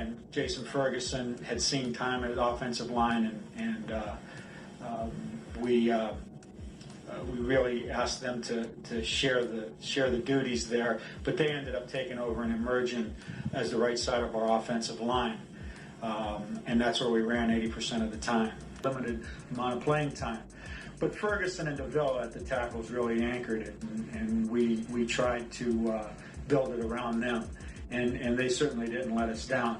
and Jason Ferguson had seen time at offensive line, and we really asked them to share the duties there, but they ended up taking over and emerging as the right side of our offensive line, and that's where we ran 80% of the time. Limited amount of playing time. But Ferguson and Davila at the tackles really anchored it, and we tried to build it around them, and they certainly didn't let us down.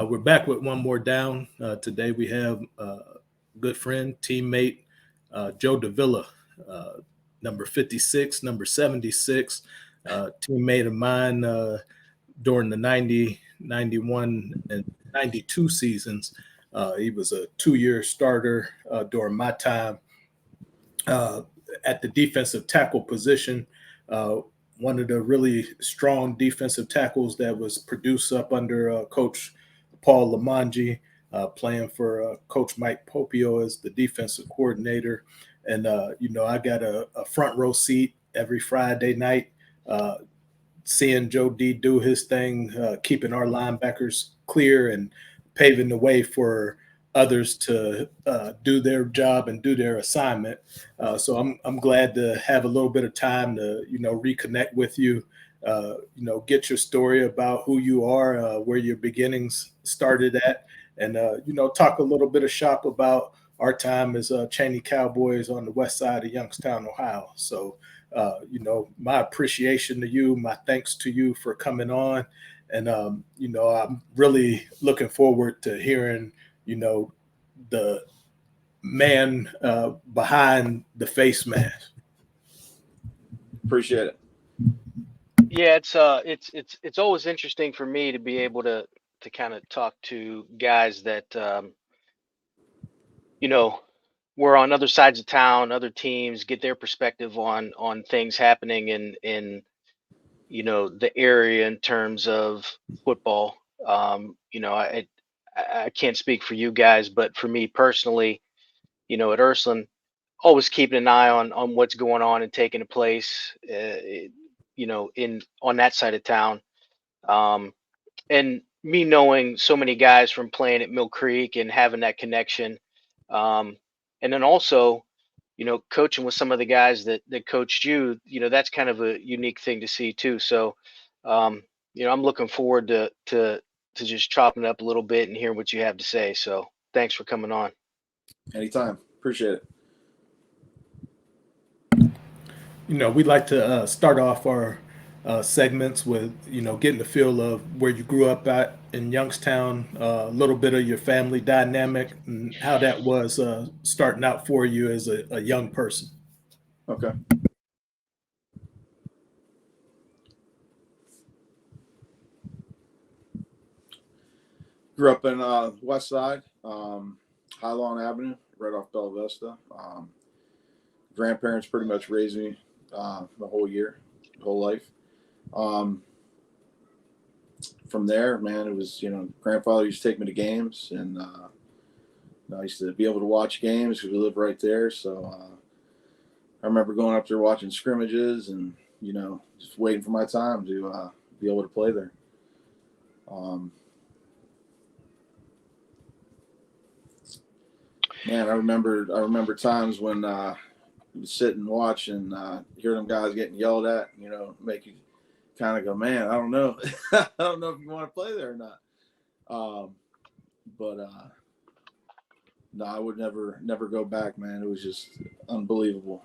We're back with one more down. Today we have a good friend, teammate, Joe Davila, number 56, number 76, teammate of mine during the 90, 91, and 92 seasons. He was a 2-year starter during my time at the defensive tackle position. One of the really strong defensive tackles that was produced up under Coach Paul Lamanji, playing for Coach Mike Popio as the defensive coordinator. And, I got a front row seat every Friday night, seeing Joe D do his thing, keeping our linebackers clear and paving the way for others to do their job and do their assignment. So I'm glad to have a little bit of time to, reconnect with you, get your story about who you are, where your beginnings started at, and, talk a little bit of shop about our time as Chaney Cowboys on the west side of Youngstown, Ohio. So, my appreciation to you, my thanks to you for coming on. And, I'm really looking forward to hearing, the man behind the face mask. Appreciate it. Yeah, it's always interesting for me to be able to kind of talk to guys that were on other sides of town, other teams, get their perspective on things happening in the area in terms of football. I can't speak for you guys, but for me personally, at Ursuline, always keeping an eye on what's going on and taking place, on that side of town. And me knowing so many guys from playing at Mill Creek and having that connection, and then also, coaching with some of the guys that coached you, that's kind of a unique thing to see too. So, I'm looking forward to just chopping it up a little bit and hearing what you have to say. So, thanks for coming on. Anytime. Appreciate it. We like to start off our segments with, getting the feel of where you grew up at in Youngstown, a little bit of your family dynamic and how that was starting out for you as a young person. Okay. Grew up in West Side, High Lawn Avenue, right off Bella Vista. Grandparents pretty much raised me the whole life. From there, man, it was, grandfather used to take me to games, and I used to be able to watch games because we lived right there. So I remember going up there watching scrimmages and, just waiting for my time to be able to play there. Man, I remember times when you sit and watch and hear them guys getting yelled at, make you kind of go, man, I don't know. I don't know if you want to play there or not. But no, I would never go back, man. It was just unbelievable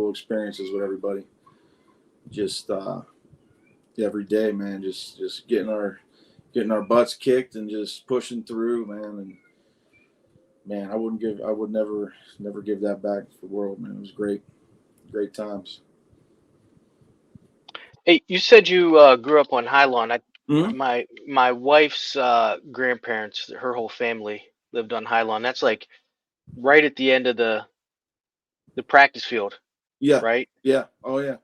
experiences with everybody. Just every day, man, just getting our butts kicked and just pushing through, man. And man, I would never give that back for the world, man. It was great times. Hey, you said you grew up on High Lawn. Mm-hmm. My wife's grandparents, her whole family lived on High Lawn. That's like right at the end of the practice field. Yeah. Right. Yeah. Oh yeah.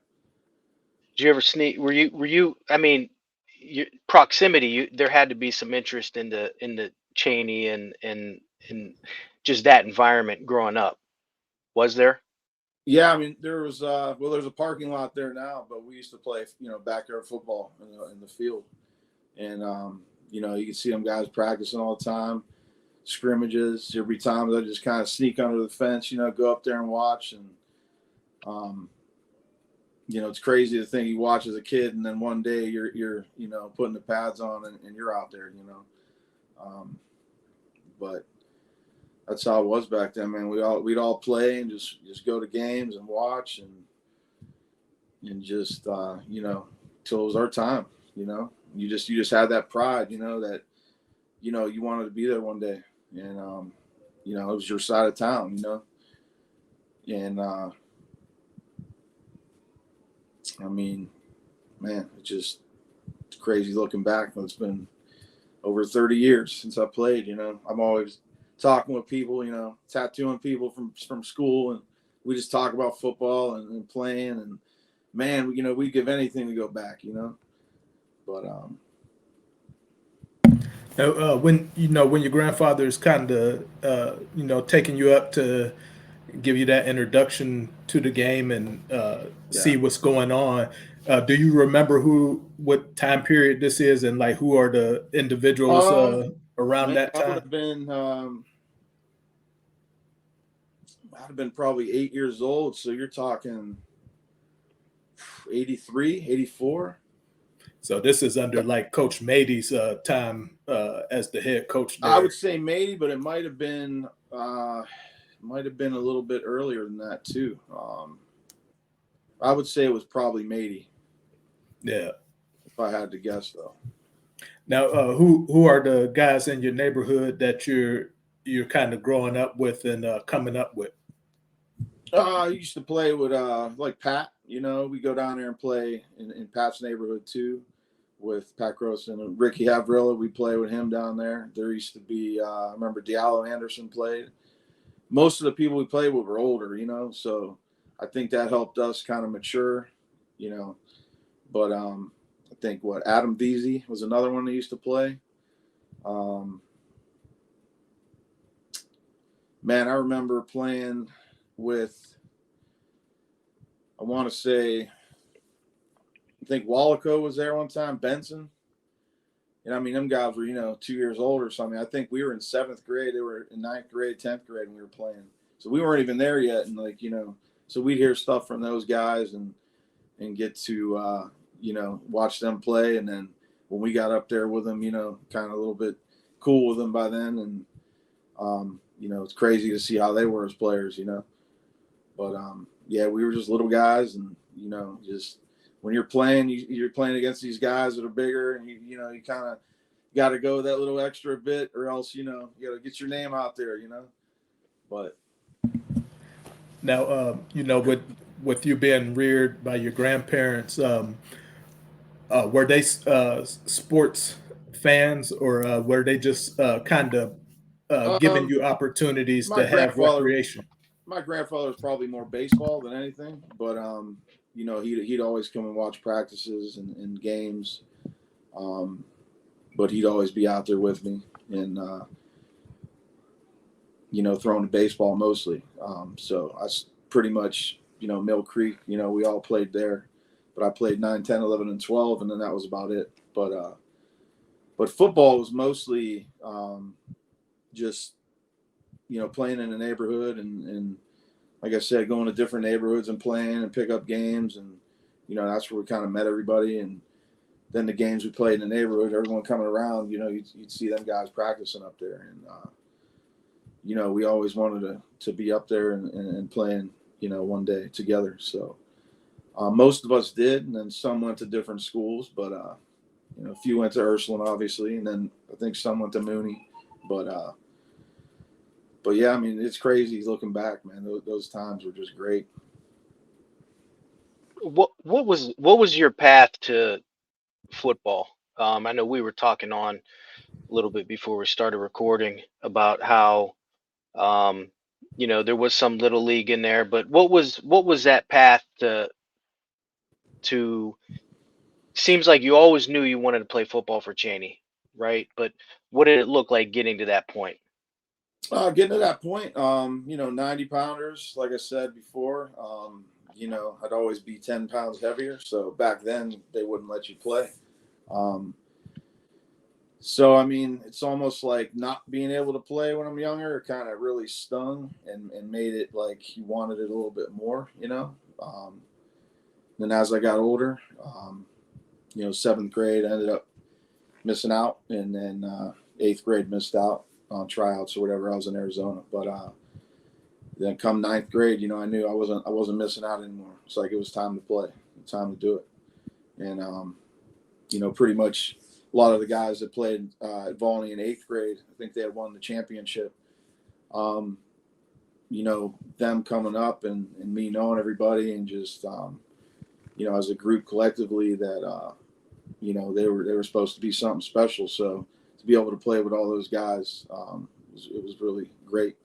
Did you ever sneak? Were you? I mean, proximity. There had to be some interest in the Chaney and just that environment growing up. Was there? Yeah, I mean, there was there's a parking lot there now, but we used to play, backyard football in the field, and you could see them guys practicing all the time, scrimmages. Every time they just kind of sneak under the fence, go up there and watch, and it's crazy to think you watch as a kid, and then one day you're putting the pads on and you're out there, but. That's how it was back then, man. We'd all play and just go to games and watch and just till it was our time. You just had that pride, that you wanted to be there one day, and it was your side of town, and I mean, man, it's crazy looking back. It's been over 30 years since I played. I'm always talking with people, tattooing people from school, and we just talk about football and playing, and man, we'd give anything to go back, but when your grandfather is kind of taking you up to give you that introduction to the game and see what's going on, do you remember what time period this is and like who are the individuals around that time? I would have been probably 8 years old. So you're talking 83, 84. So this is under like Coach Mady's time as the head coach there. I would say Mady, but it might have been a little bit earlier than that too. I would say it was probably Mady. Yeah. If I had to guess, though. Now, who are the guys in your neighborhood that you're kind of growing up with and coming up with? I used to play with like Pat. We go down there and play in Pat's neighborhood too, with Pat Grossen and Ricky Havrilla. We play with him down there. There used to be I remember Diallo Anderson played. Most of the people we played with were older, so I think that helped us kind of mature, But I think Adam Veazey was another one that used to play. Man, I remember playing with, I want to say, I think Wallaco was there one time, Benson. And I mean, them guys were, 2 years older. So I mean, I think we were in 7th grade. They were in 9th grade, 10th grade, and we were playing. So we weren't even there yet. And like, so we'd hear stuff from those guys and get to, watch them play. And then when we got up there with them, kind of a little bit cool with them by then. And, it's crazy to see how they were as players, But, yeah, we were just little guys. And, just when you're playing, you're playing against these guys that are bigger. And, you kind of got to go that little extra bit or else, you got to get your name out there, But Now, with you being reared by your grandparents, were they sports fans, or were they just kind of giving you opportunities my to have grandfather recreation? my grandfather was probably more baseball than anything, but he'd always come and watch practices and games, but he'd always be out there with me and throwing the baseball mostly. So I pretty much Mill Creek, we all played there, but I played 9, 10, 11, and 12, and then that was about it. But football was mostly just playing in the neighborhood and like I said, going to different neighborhoods and playing and pick up games. And, that's where we kind of met everybody. And then the games we played in the neighborhood, everyone coming around, you'd see them guys practicing up there. And, we always wanted to be up there and playing, one day together. So most of us did. And then some went to different schools, but, a few went to Ursuline, obviously. And then I think some went to Mooney. But yeah, I mean, it's crazy looking back, man. Those times were just great. What was your path to football? I know we were talking on a little bit before we started recording about how there was some little league in there, but what was that path to seems like you always knew you wanted to play football for Chaney, right? But what did it look like getting to that point? Getting to that point, 90 pounders, like I said before, I'd always be 10 pounds heavier. So back then they wouldn't let you play. So, I mean, it's almost like not being able to play when I'm younger, it kind of really stung and made it like you wanted it a little bit more, Then as I got older, 7th grade, I ended up missing out. And then 8th grade missed out on tryouts or whatever. I was in Arizona. But then come 9th grade, I knew I wasn't missing out anymore. It's like it was time to play, time to do it. And, pretty much a lot of the guys that played at Volney in 8th grade, I think they had won the championship. Them coming up and me knowing everybody and just, as a group collectively that, they were supposed to be something special. So to be able to play with all those guys, it was really great.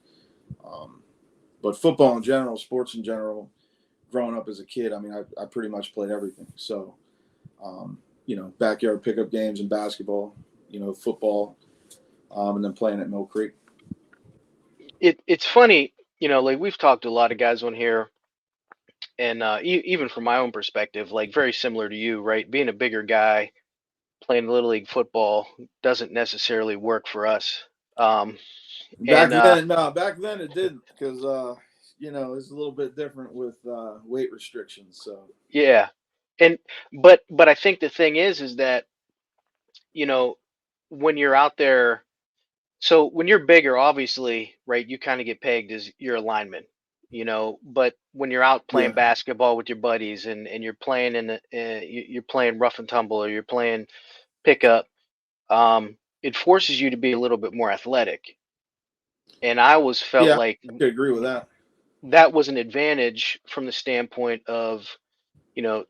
But football in general, sports in general, growing up as a kid, I mean, I pretty much played everything. So, backyard pickup games and basketball, football, and then playing at Mill Creek. It's funny, like we've talked to a lot of guys on here, and even from my own perspective, like very similar to you, right? Being a bigger guy, playing little league football doesn't necessarily work for us. Back then it didn't, because it's a little bit different with weight restrictions. So yeah, but I think the thing is that when you're out there, so when you're bigger, obviously, right, you kind of get pegged as your alignment, but when you're out playing Yeah. basketball with your buddies and you're playing you're playing rough and tumble or you're playing pickup, it forces you to be a little bit more athletic. And I always felt Yeah, like I could agree with that. that was an advantage from the standpoint of,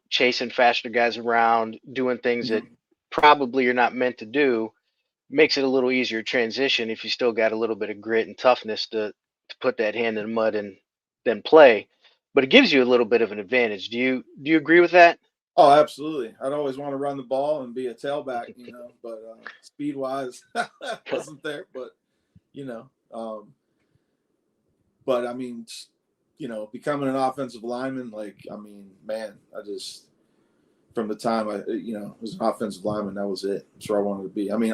chasing faster guys around, doing things that probably you're not meant to do, makes it a little easier transition if you still got a little bit of grit and toughness to put that hand in the mud and then play. But it gives you a little bit of an advantage. Do you agree with that? Oh, absolutely. I'd always want to run the ball and be a tailback, but speed wise wasn't there. But but I mean, becoming an offensive lineman, like, I mean, man, I just from the time I was an offensive lineman. That was it. That's where I wanted to be. I mean,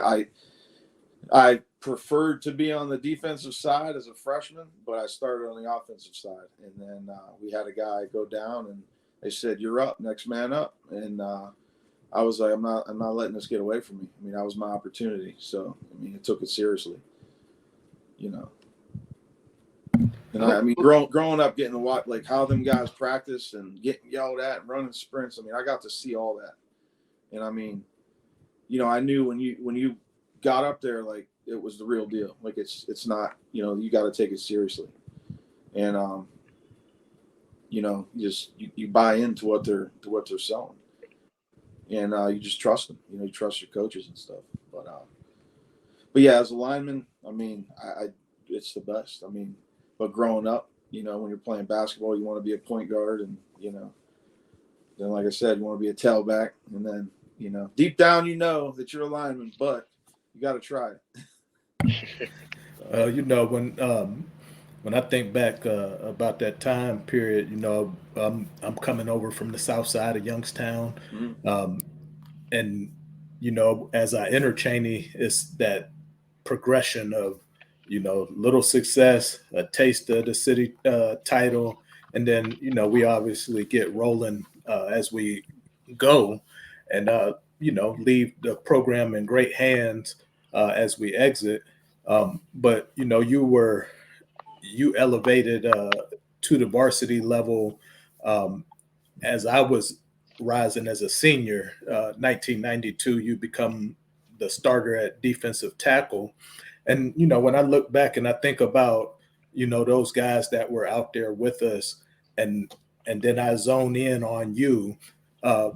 I preferred to be on the defensive side as a freshman, but I started on the offensive side. And then we had a guy go down, and they said, "You're up, next man up." And I was like, I'm not letting this get away from me. I mean, that was my opportunity. So, I mean, I took it seriously, And I mean, growing up, getting to watch like how them guys practice and getting yelled at and running sprints. I mean, I got to see all that. And I mean, I knew when you got up there, like it was the real deal. Like it's not, you got to take it seriously. And you buy into what they're selling. And you just trust them. You trust your coaches and stuff. But yeah, as a lineman, I mean, it's the best. I mean, but growing up, when you're playing basketball, you want to be a point guard, and then like I said, you want to be a tailback, and then deep down that you're a lineman, but you got to try it. When I think back about that time period, I'm coming over from the south side of Youngstown. Mm-hmm. And, as I enter Chaney, it's that progression of, little success, a taste of the city title. And then, we obviously get rolling as we go and, leave the program in great hands as we exit. But, you elevated to the varsity level as I was rising as a senior. 1992, you become the starter at defensive tackle. And, when I look back and I think about, those guys that were out there with us, and then I zone in on you, I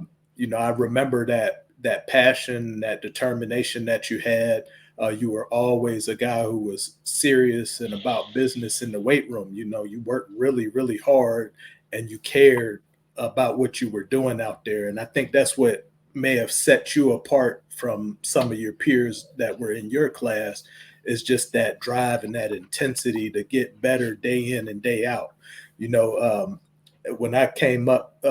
remember that passion, that determination that you had. You were always a guy who was serious and about business in the weight room. You worked really, really hard, and you cared about what you were doing out there. And I think that's what may have set you apart from some of your peers that were in your class, is just that drive and that intensity to get better day in and day out. When I came up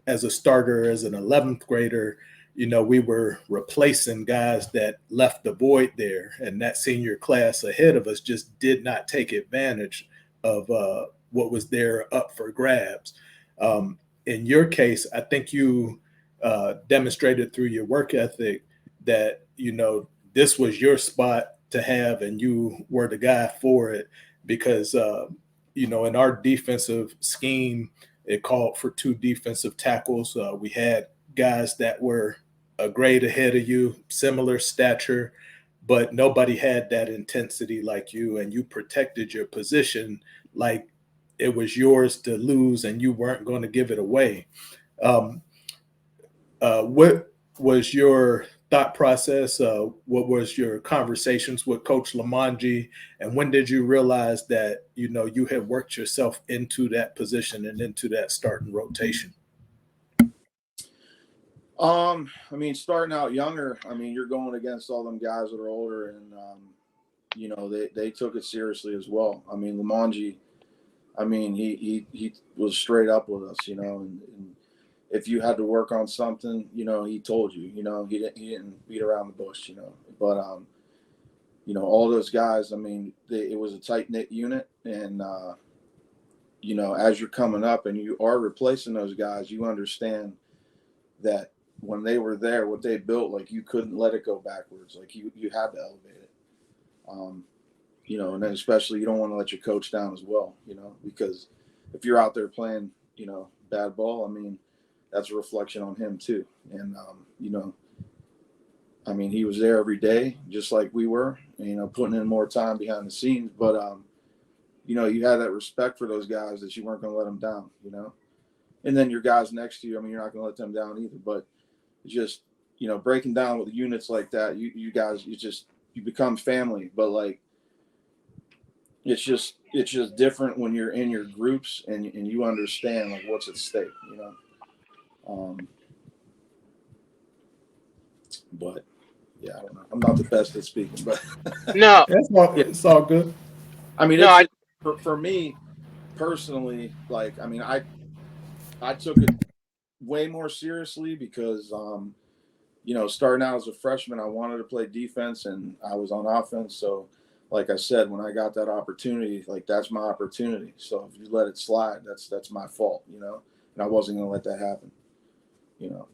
as a starter, as an 11th grader, we were replacing guys that left the void there, and that senior class ahead of us just did not take advantage of what was there up for grabs. In your case, I think you demonstrated through your work ethic that, this was your spot to have, and you were the guy for it, because, in our defensive scheme, it called for 2 defensive tackles. We had guys that were a grade ahead of you, similar stature, but nobody had that intensity like you, and you protected your position like it was yours to lose, and you weren't going to give it away. What was your thought process? What was your conversations with Coach Lamonji, and when did you realize that you had worked yourself into that position and into that starting rotation? I mean, starting out younger, I mean, you're going against all them guys that are older, and they took it seriously as well. I mean, Lamonji, I mean, he was straight up with us, and if you had to work on something, he told you, he didn't beat around the bush, but all those guys, I mean, it was a tight knit unit, and as you're coming up and you are replacing those guys, you understand that when they were there, what they built, like, you couldn't let it go backwards. Like, you had to elevate it. And then especially you don't want to let your coach down as well, because if you're out there playing, bad ball, I mean, that's a reflection on him too. And, I mean, he was there every day, just like we were, putting in more time behind the scenes. But, you had that respect for those guys that you weren't going to let them down, And then your guys next to you, I mean, you're not going to let them down either. But just, breaking down with units like that, you guys, you become family. But, like, it's just different when you're in your groups and you understand, like, what's at stake, But, yeah, I don't know. I'm not the best at speaking, but No, It's all good. I mean, no, for me personally, like, I mean, I took it way more seriously because, starting out as a freshman, I wanted to play defense and I was on offense. So, like I said, when I got that opportunity, like that's my opportunity. So if you let it slide, that's my fault, and I wasn't going to let that happen, And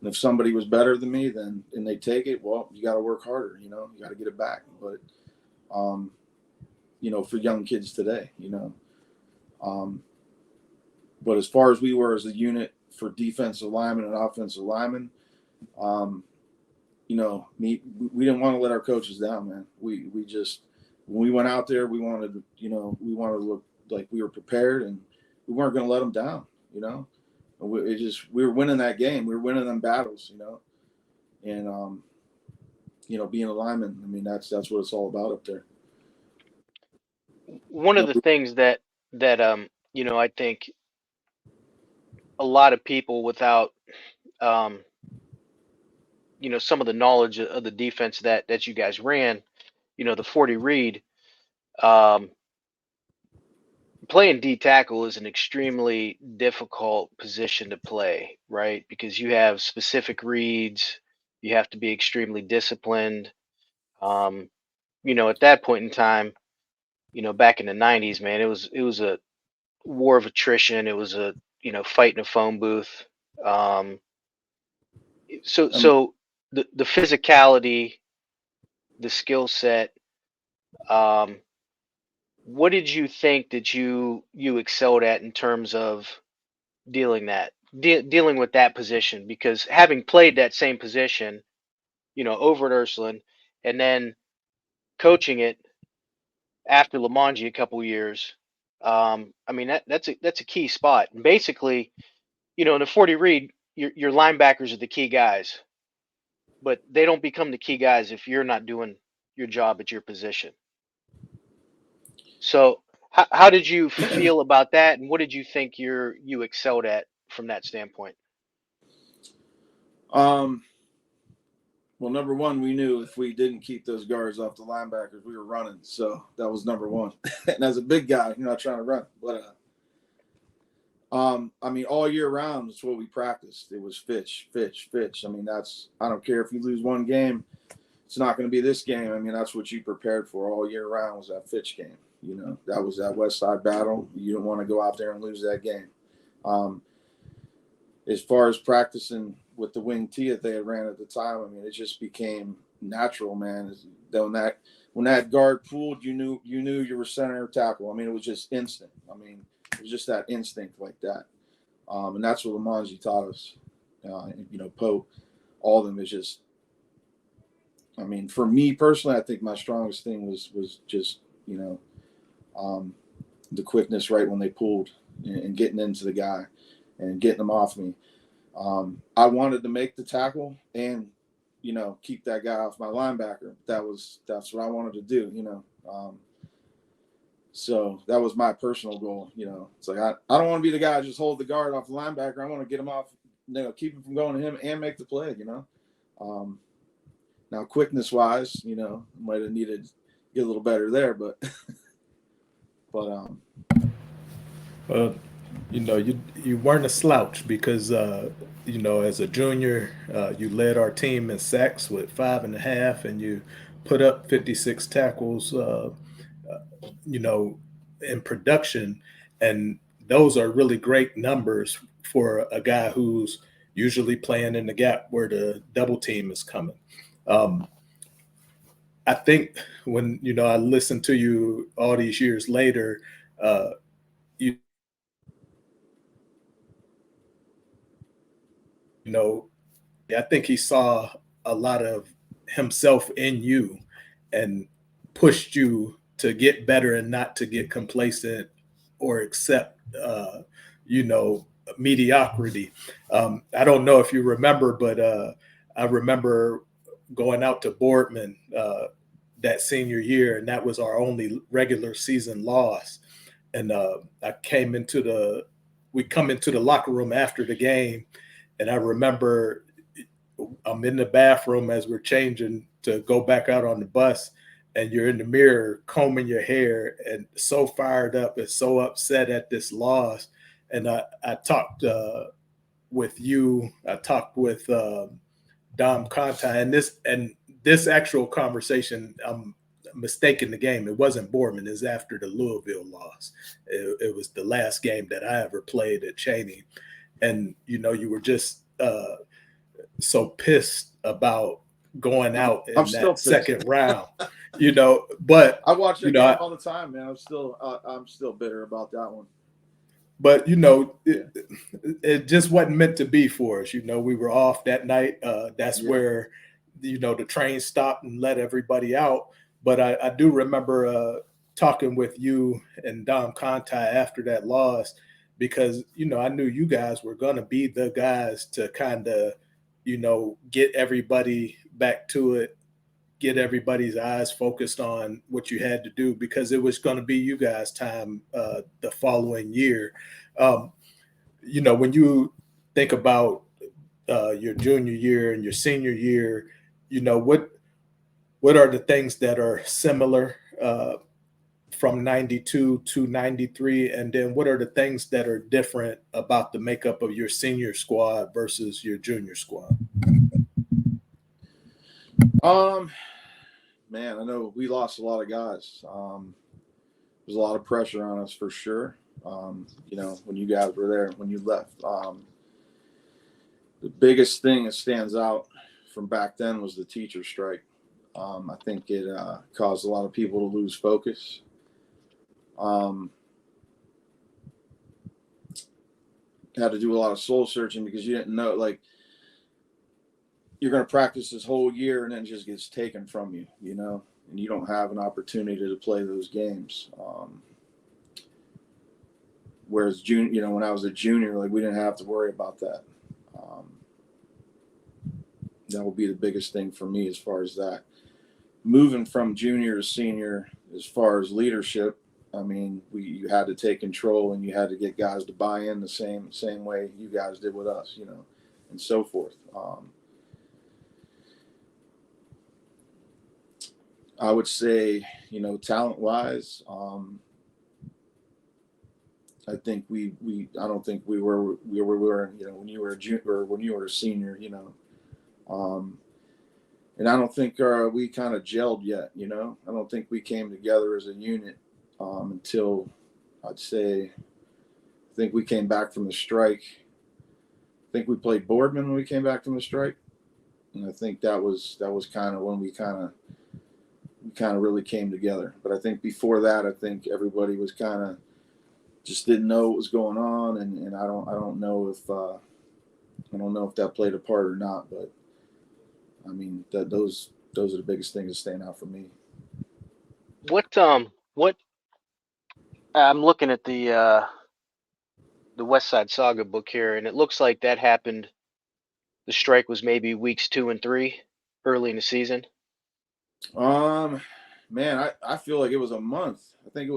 if somebody was better than me, and they take it, well, you got to work harder, you got to get it back. But, for young kids today, but as far as we were as a unit for defensive linemen and offensive linemen, we didn't want to let our coaches down, man. We just, when we went out there, we wanted to look like we were prepared, and we weren't going to let them down, we were winning that game. We were winning them battles, and, being a lineman, I mean, that's what it's all about up there. One of the things that I think a lot of people without some of the knowledge of the defense that you guys ran, the 40 read, playing D tackle is an extremely difficult position to play, right? Because you have specific reads, you have to be extremely disciplined. At that point in time, back in the 90s, man, it was a war of attrition. It was a fight in a phone booth. So the physicality, the skill set. What did you think that you excelled at in terms of dealing with that position? Because having played that same position, over at Ursuline, and then coaching it after Lamonji a couple years, I mean that's a key spot. And basically, in the 40 read, your linebackers are the key guys, but they don't become the key guys if you're not doing your job at your position. So how did you feel about that, and what did you think you excelled at from that standpoint? Well, number one, we knew if we didn't keep those guards off the linebackers, we were running. So that was number one. And as a big guy, you're not trying to run. But I mean, all year round, that's what we practiced. It was fish. I mean, I don't care if you lose one game, it's not going to be this game. I mean, that's what you prepared for all year round, was that Fitch game. That was that West Side battle. You didn't want to go out there and lose that game. As far as practicing with the wing tee that they had ran at the time, I mean, it just became natural, man. When that guard pulled, you knew you were center or tackle. I mean, it was just instant. I mean, it was just that instinct like that. And that's what Lamonji taught us. Pope, all of them is just, I mean, for me personally, I think my strongest thing was just, the quickness right when they pulled and getting into the guy and getting them off me. I wanted to make the tackle and, keep that guy off my linebacker. That's what I wanted to do, so that was my personal goal. It's like, I don't want to be the guy just hold the guard off the linebacker. I want to get him off, keep him from going to him and make the play, now quickness wise, might have needed to get a little better there, but you weren't a slouch because as a junior, you led our team in sacks with 5.5, and you put up 56 tackles, in production, and those are really great numbers for a guy who's usually playing in the gap where the double team is coming. I think when I listened to you all these years later, I think he saw a lot of himself in you and pushed you to get better and not to get complacent or accept, mediocrity. I don't know if you remember, but I remember going out to Boardman that senior year, and that was our only regular season loss. And we come into the locker room after the game, and I remember I'm in the bathroom as we're changing to go back out on the bus, and you're in the mirror combing your hair and so fired up and so upset at this loss. And I talked with you. I talked with Dom Conti, and this actual conversation, I'm mistaken the game. It wasn't Boardman. It was after the Louisville loss. It was the last game that I ever played at Chaney, and you were just so pissed about going out in that second round. But I watch that game all the time, man. I'm still bitter about that one. But it just wasn't meant to be for us. We were off that night. That's where the train stopped and let everybody out. But I do remember talking with you and Dom Conti after that loss, because I knew you guys were going to be the guys to kind of get everybody back to it, get everybody's eyes focused on what you had to do, because it was going to be you guys' time the following year. When you think about your junior year and your senior year, what are the things that are similar from 92 to 93? And then what are the things that are different about the makeup of your senior squad versus your junior squad? Man, I know we lost a lot of guys. There's a lot of pressure on us for sure. When you guys were there, when you left, the biggest thing that stands out from back then was the teacher strike. I think it caused a lot of people to lose focus. Had to do a lot of soul searching, because you didn't know, like, you're going to practice this whole year and then it just gets taken from you, and you don't have an opportunity to play those games. Whereas when I was a junior, like, we didn't have to worry about that. That will be the biggest thing for me as far as that. Moving from junior to senior, as far as leadership, I mean, you had to take control, and you had to get guys to buy in the same way you guys did with us, and so forth. I would say, talent-wise, I think I don't think we were when you were a junior or when you were a senior, and I don't think we kind of gelled yet, I don't think we came together as a unit until, I'd say, I think we came back from the strike. I think we played Boardman when we came back from the strike, and I think that was kind of when we kind of really came together. But I think before that, I think everybody was kind of just didn't know what was going on, and I don't know if that played a part or not. But I mean, those are the biggest things that stand out for me. What I'm looking at the West Side Saga book here, and it looks like that happened. The strike was maybe weeks 2 and 3 early in the season. Man, I feel like it was a month. I think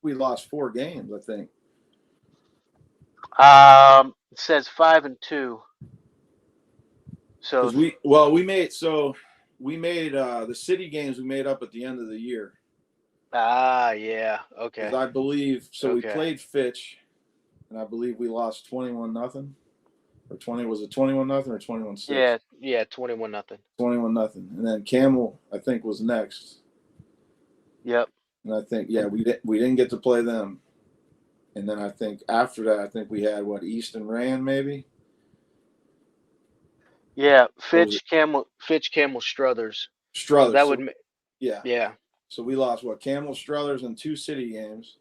we lost 4 games, I think. It says 5-2. So we made the city games we made up at the end of the year. Yeah, okay. I believe so. Okay. We played Fitch, and I believe we lost 21-0, or 20. Was it 21-0 or 21-6? Yeah, 21-0. 21-0, and then Camel, I think, was next. Yep. And I think we didn't get to play them, and then I think after that, I think we had Easton Rand maybe. Yeah, Fitch, Camel, Struthers. Struthers. That would yeah. So we lost Camel, Struthers, and 2 city games,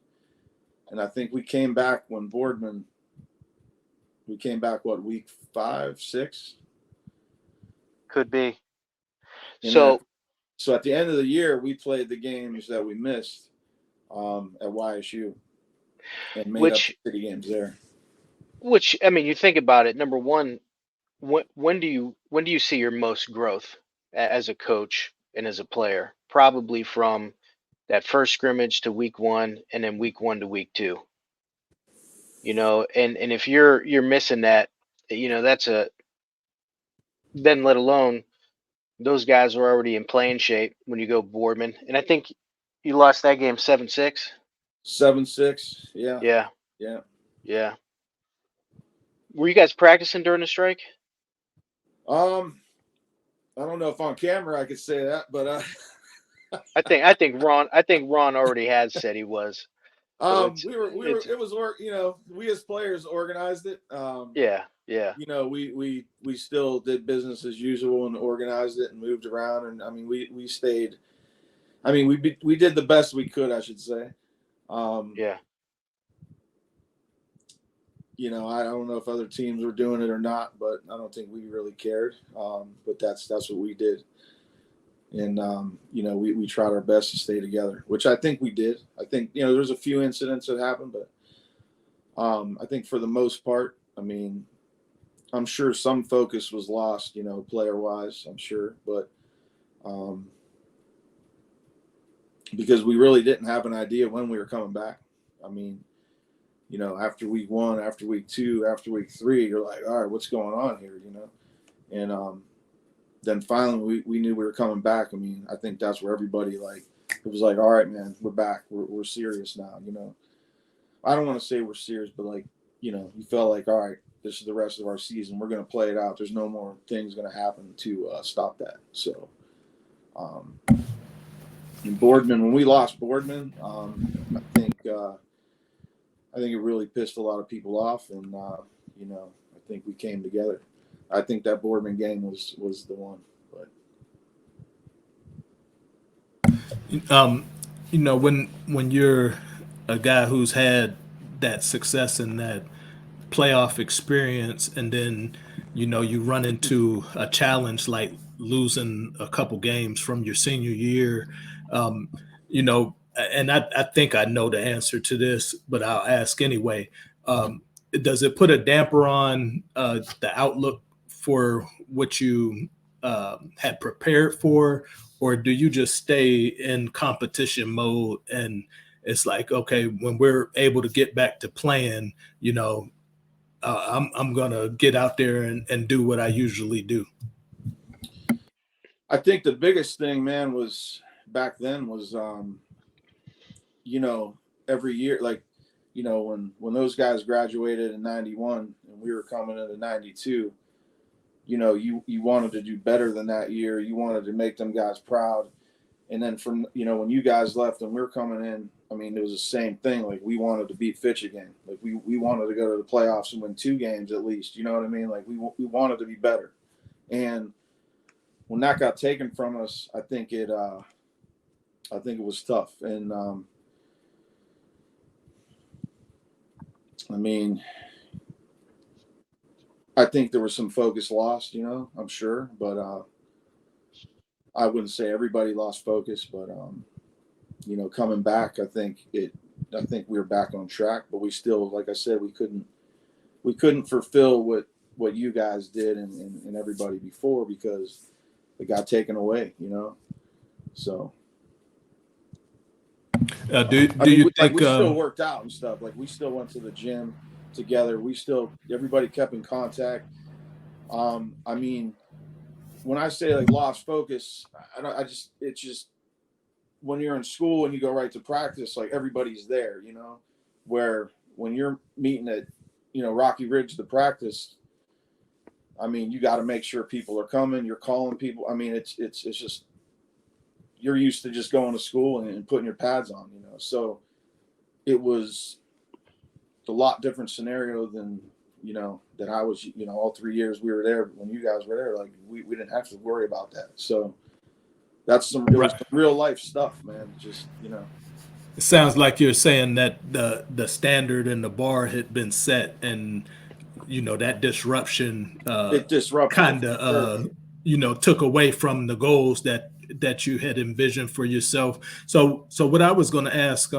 and I think we came back when Boardman. We came back week 5, 6. Could be. And so at the end of the year, we played the games that we missed at YSU, and made up the city games there. Which, I mean, you think about it. Number one, when do you see your most growth as a coach and as a player? Probably from that first scrimmage to week 1, and then week 1 to week 2. And if you're missing that, that's then let alone those guys are already in playing shape when you go Boardman. And I think you lost that game 7-6. 7-6, yeah. Yeah. Yeah. Yeah. were you guys practicing during the strike? I don't know if on camera I could say that, but I think Ron already has said he was. So it was we as players organized it. yeah. We still did business as usual and organized it and moved around, and I mean we stayed. I mean we did the best we could, I should say. Yeah. I don't know if other teams were doing it or not, but I don't think we really cared. But that's what we did. And, we tried our best to stay together, which I think we did. I think, there's a few incidents that happened, but I think for the most part, I mean, I'm sure some focus was lost, player-wise, I'm sure. But because we really didn't have an idea when we were coming back. I mean, after week 1, after week 2, after week 3, you're like, all right, what's going on here, And then finally we knew we were coming back. I mean, I think that's where everybody, it was like, all right, man, we're back. We're serious now, I don't want to say we're serious, but you felt like, all right, this is the rest of our season. We're going to play it out. There's no more things going to happen to stop that. So, and Boardman, when we lost Boardman, I think it really pissed a lot of people off, and I think we came together. I think that Boardman game was the one. But when you're a guy who's had that success and that playoff experience, and then you run into a challenge like losing a couple games from your senior year, and I think I know the answer to this, but I'll ask anyway. Does it put a damper on the outlook for what you had prepared for, or do you just stay in competition mode and it's like, okay, when we're able to get back to playing, I'm gonna get out there and do what I usually do? I think the biggest thing, man, was back then was every year, when those guys graduated in 91 and we were coming into 92, you wanted to do better than that year. You wanted to make them guys proud. And then from, when you guys left and we were coming in, I mean, it was the same thing. Like, we wanted to beat Fitch again. Like, we wanted to go to the playoffs and win 2 games at least. You know what I mean? Like, we wanted to be better. And when that got taken from us, I think it was tough. And, I mean, I think there was some focus lost, I'm sure, but I wouldn't say everybody lost focus, but coming back, I think we were back on track, but we still, like I said, we couldn't fulfill what you guys did and everybody before, because it got taken away, So Do you think we still worked out and stuff? Like, we still went to the gym together. Everybody kept in contact. I mean, when I say lost focus, it's just when you're in school and you go right to practice, like, everybody's there, where when you're meeting at, Rocky Ridge to practice, I mean, you got to make sure people are coming. You're calling people. I mean, it's just, you're used to just going to school and putting your pads on, So it was a lot different scenario than, that I was, all 3 years we were there. When you guys were there, like, we didn't have to worry about that. So that's some real life stuff, man. Just, It sounds like you're saying that the standard and the bar had been set, and that disruption it disrupted kind of took away from the goals that you had envisioned for yourself. So what I was going to ask,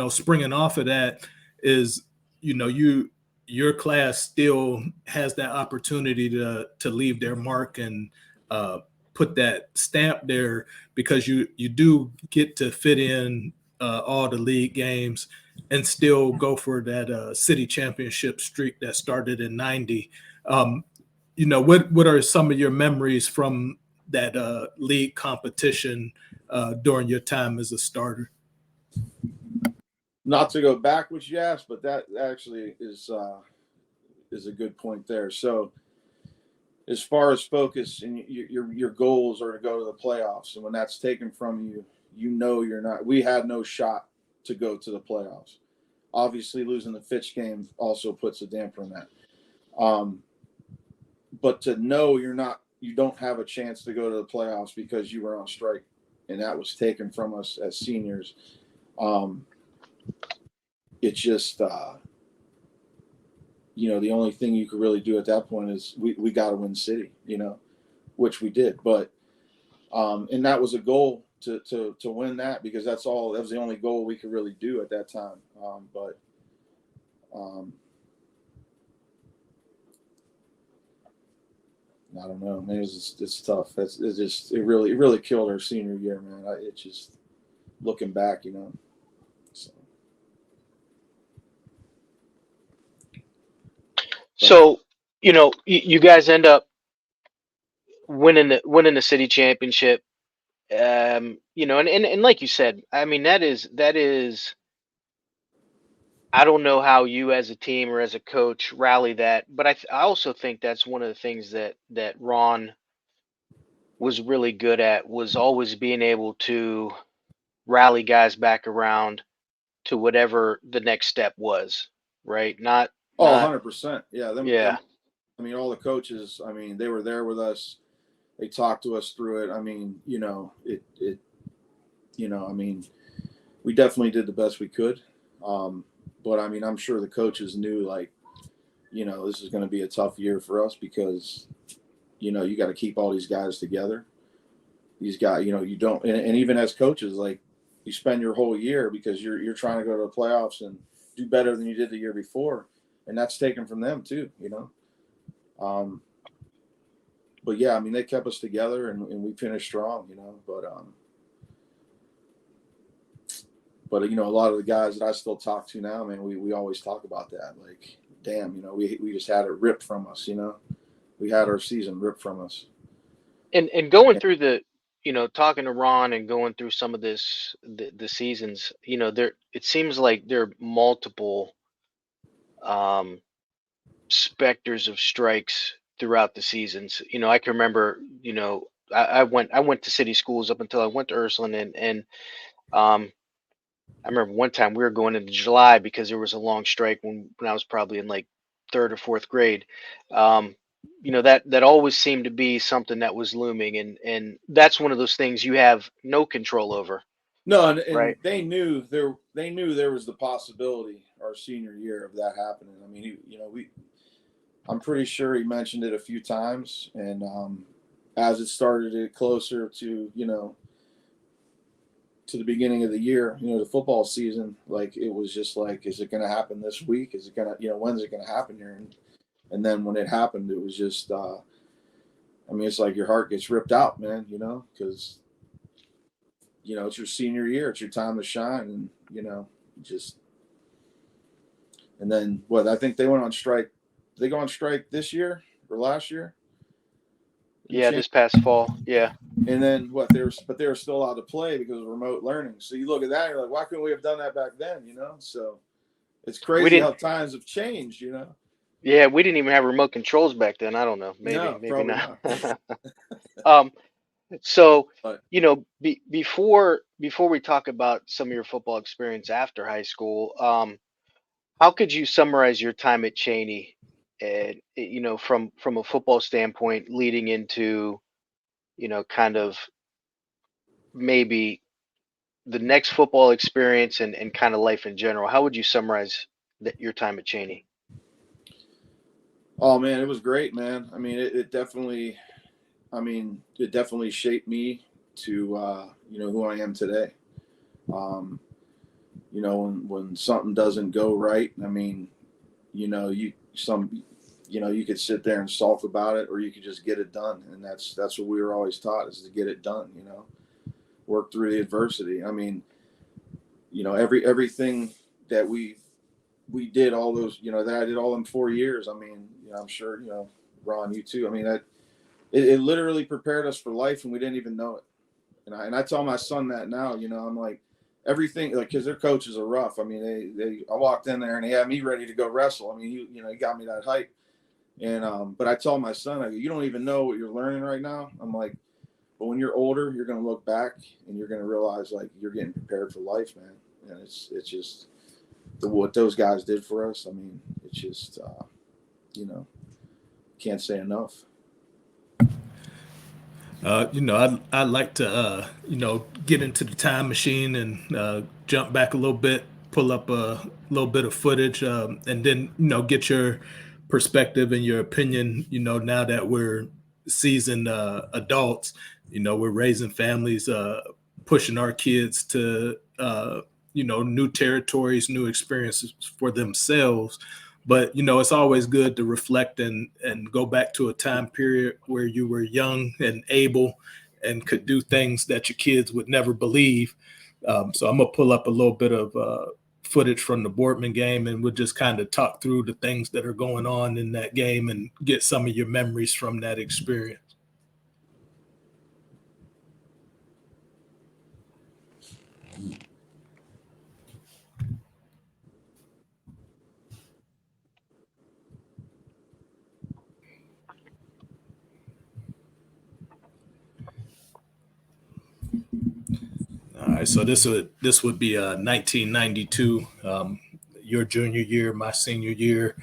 springing off of that, is your class still has that opportunity to leave their mark and put that stamp there, because you do get to fit in all the league games and still go for that city championship streak that started in 90. What are some of your memories from that league competition during your time as a starter? Not to go backwards, yes, but that actually is is a good point there. So as far as focus and your goals are to go to the playoffs, and when that's taken from you, you're not. We had no shot to go to the playoffs. Obviously, losing the Fitch game also puts a damper on that. But to know you don't have a chance to go to the playoffs because you were on strike, and that was taken from us as seniors. It's just, the only thing you could really do at that point is we got to win city, which we did. But, and that was a goal to win that, because that was the only goal we could really do at that time. I don't know, man. It's tough. It really killed our senior year, man. It's just looking back, So, you guys end up winning the city championship. And like you said, I mean, that is, I don't know how you as a team or as a coach rally that, but I also think that's one of the things that Ron was really good at, was always being able to rally guys back around to whatever the next step was, right? Not 100%. Yeah. Yeah. I mean, all the coaches, I mean, they were there with us. They talked to us through it. I mean, I mean, we definitely did the best we could. But I mean, I'm sure the coaches knew, like, this is going to be a tough year for us, because, you got to keep all these guys together. These guys, you don't, and even as coaches, like, you spend your whole year because you're trying to go to the playoffs and do better than you did the year before. And that's taken from them too, But yeah, I mean, they kept us together, and we finished strong, But a lot of the guys that I still talk to now, man, we always talk about that. Like, damn, we just had it ripped from us, We had our season ripped from us. And going through talking to Ron and going through some of the seasons, it seems like there are multiple specters of strikes throughout the seasons. I can remember, I went to city schools up until I went to Ursuline, and I remember one time we were going into July because there was a long strike when I was probably in like third or fourth grade. That always seemed to be something that was looming, and that's one of those things you have no control over. No, and Right. they knew there was the possibility our senior year of that happening. I mean, I'm pretty sure he mentioned it a few times, and as it started to get closer to to the beginning of the year, the football season, like, it was just like, is it going to happen this week? Is it going to, when's it going to happen here? And then when it happened, it was just, I mean, it's like your heart gets ripped out, man, because, it's your senior year, it's your time to shine, and, and then I think they went on strike. Did they go on strike this year or last year? Yeah, this past fall. Yeah. And then they were still allowed to play because of remote learning. So you look at that, you're like, why couldn't we have done that back then? So it's crazy how times have changed. Yeah, we didn't even have remote controls back then. I don't know. Maybe not. So But, before we talk about some of your football experience after high school, how could you summarize your time at Chaney, and from a football standpoint, leading into kind of maybe the next football experience and kind of life in general? How would you summarize your time at Chaney? oh man, it was great, man. I mean, it definitely shaped me to who I am today. When something doesn't go right, I mean, you could sit there and sulk about it, or you could just get it done. And that's what we were always taught, is to get it done, work through the adversity. I mean, everything that we did, all those, that I did all in 4 years. I mean, I'm sure, Ron, you too. I mean, it literally prepared us for life, and we didn't even know it. And I tell my son that now, I'm like, everything, like, because their coaches are rough. I mean, I walked in there and he had me ready to go wrestle. I mean, he got me that hype. And but I told my son, I go, you don't even know what you're learning right now. I'm like, but when you're older, you're going to look back and you're going to realize like you're getting prepared for life, man. And it's just what those guys did for us. I mean, it's just can't say enough. I'd like to, get into the time machine and jump back a little bit, pull up a little bit of footage, and then, get your perspective and your opinion, now that we're seasoned adults, we're raising families, pushing our kids to, new territories, new experiences for themselves. But it's always good to reflect and go back to a time period where you were young and able and could do things that your kids would never believe. So I'm gonna pull up a little bit of footage from the Boardman game, and we'll just kind of talk through the things that are going on in that game and get some of your memories from that experience. All right, so this would be 1992, your junior year, my senior year.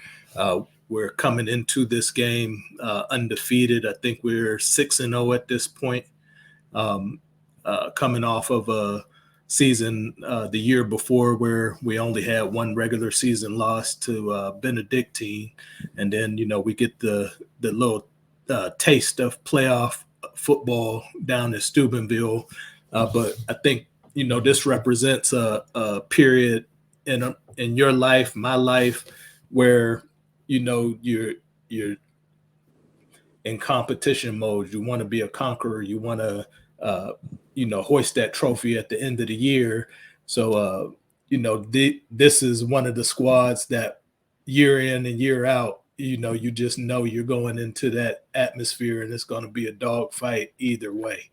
We're coming into this game undefeated. I think we're 6-0 at this point, coming off of a season the year before where we only had one regular season loss to Benedictine, and then we get the little taste of playoff football down in Steubenville. But I think this represents a period in your life, my life, where you're in competition mode. You want to be a conqueror. You want to hoist that trophy at the end of the year. So this is one of the squads that year in and year out, you just know you're going into that atmosphere and it's going to be a dog fight either way.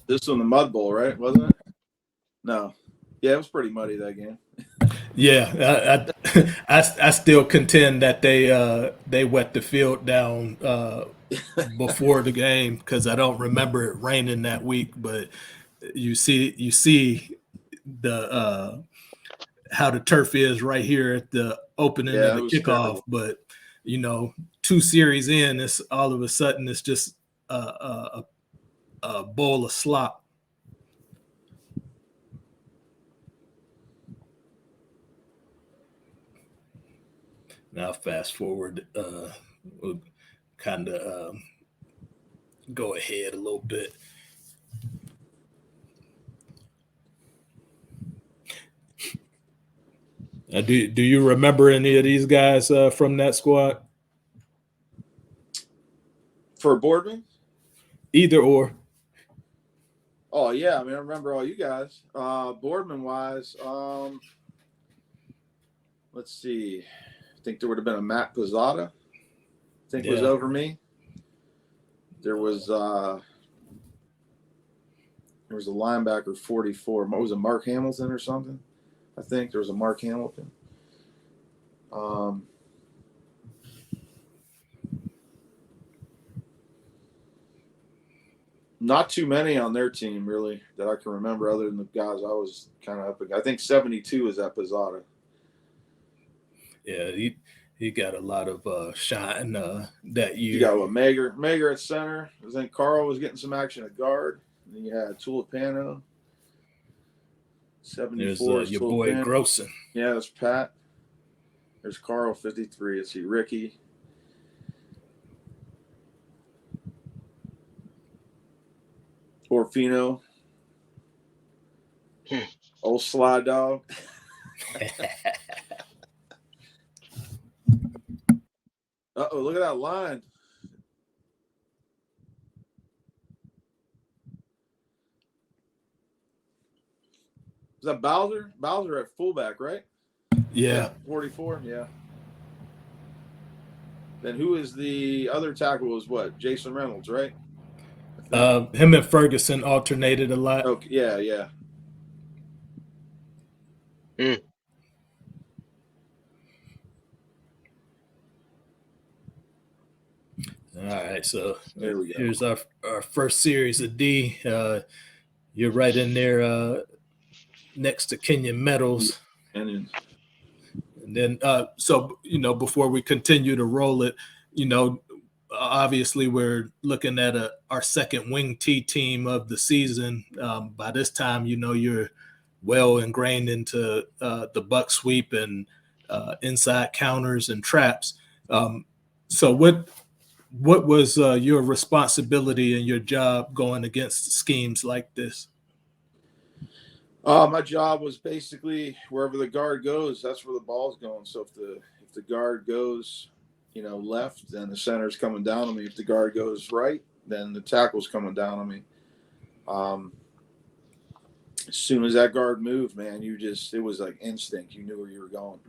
This was the Mud Bowl, right? Wasn't it? No. Yeah, it was pretty muddy that game. Yeah, I still contend that they wet the field down before the game because I don't remember it raining that week. But you see the how the turf is right here at the opening of the kickoff. Terrible. But 2 series in, it's all of a sudden it's just a bowl of slop. Now fast forward, we'll kind of go ahead a little bit. Do you remember any of these guys from that squad? For Boardman? Either or. Oh yeah, I mean I remember all you guys. Boardman wise, let's see. I think there would have been a Matt Pizzata. I think was over me. There was a linebacker 44. What was it, Mark Hamilton or something? I think there was a Mark Hamilton. Not too many on their team, really, that I can remember other than the guys I was kind of up against. I think 72 is at Pizzata. Yeah, he got a lot of shine that year. You got what, Mager at center. I think Carl was getting some action at guard. And then you had Tulipano. 74 There's your boy Grossen. Yeah, that's Pat. There's Carl, 53. Let's see, Ricky. Orfino. Old Sly Dog. Uh-oh, look at that line. Is that Bowser? Bowser at fullback, right? Yeah. 44, yeah. Then who is the other tackle was what? Jason Reynolds, right? Him and Ferguson alternated a lot. Okay, yeah. Mm. All right, so There we go. here's our first series of D. You're right in there next to Kenyon Meadows. And And then, so, before we continue to roll it, obviously we're looking at our second wing T team of the season. By this time, you're well ingrained into the buck sweep and inside counters and traps. So what was your responsibility and your job going against schemes like this? my job was basically wherever the guard goes, that's where the ball's going. So if the guard goes, left, then the center's coming down on me. If the guard goes right, then the tackle's coming down on me. As soon as that guard moved, man, it was like instinct. You knew where you were going.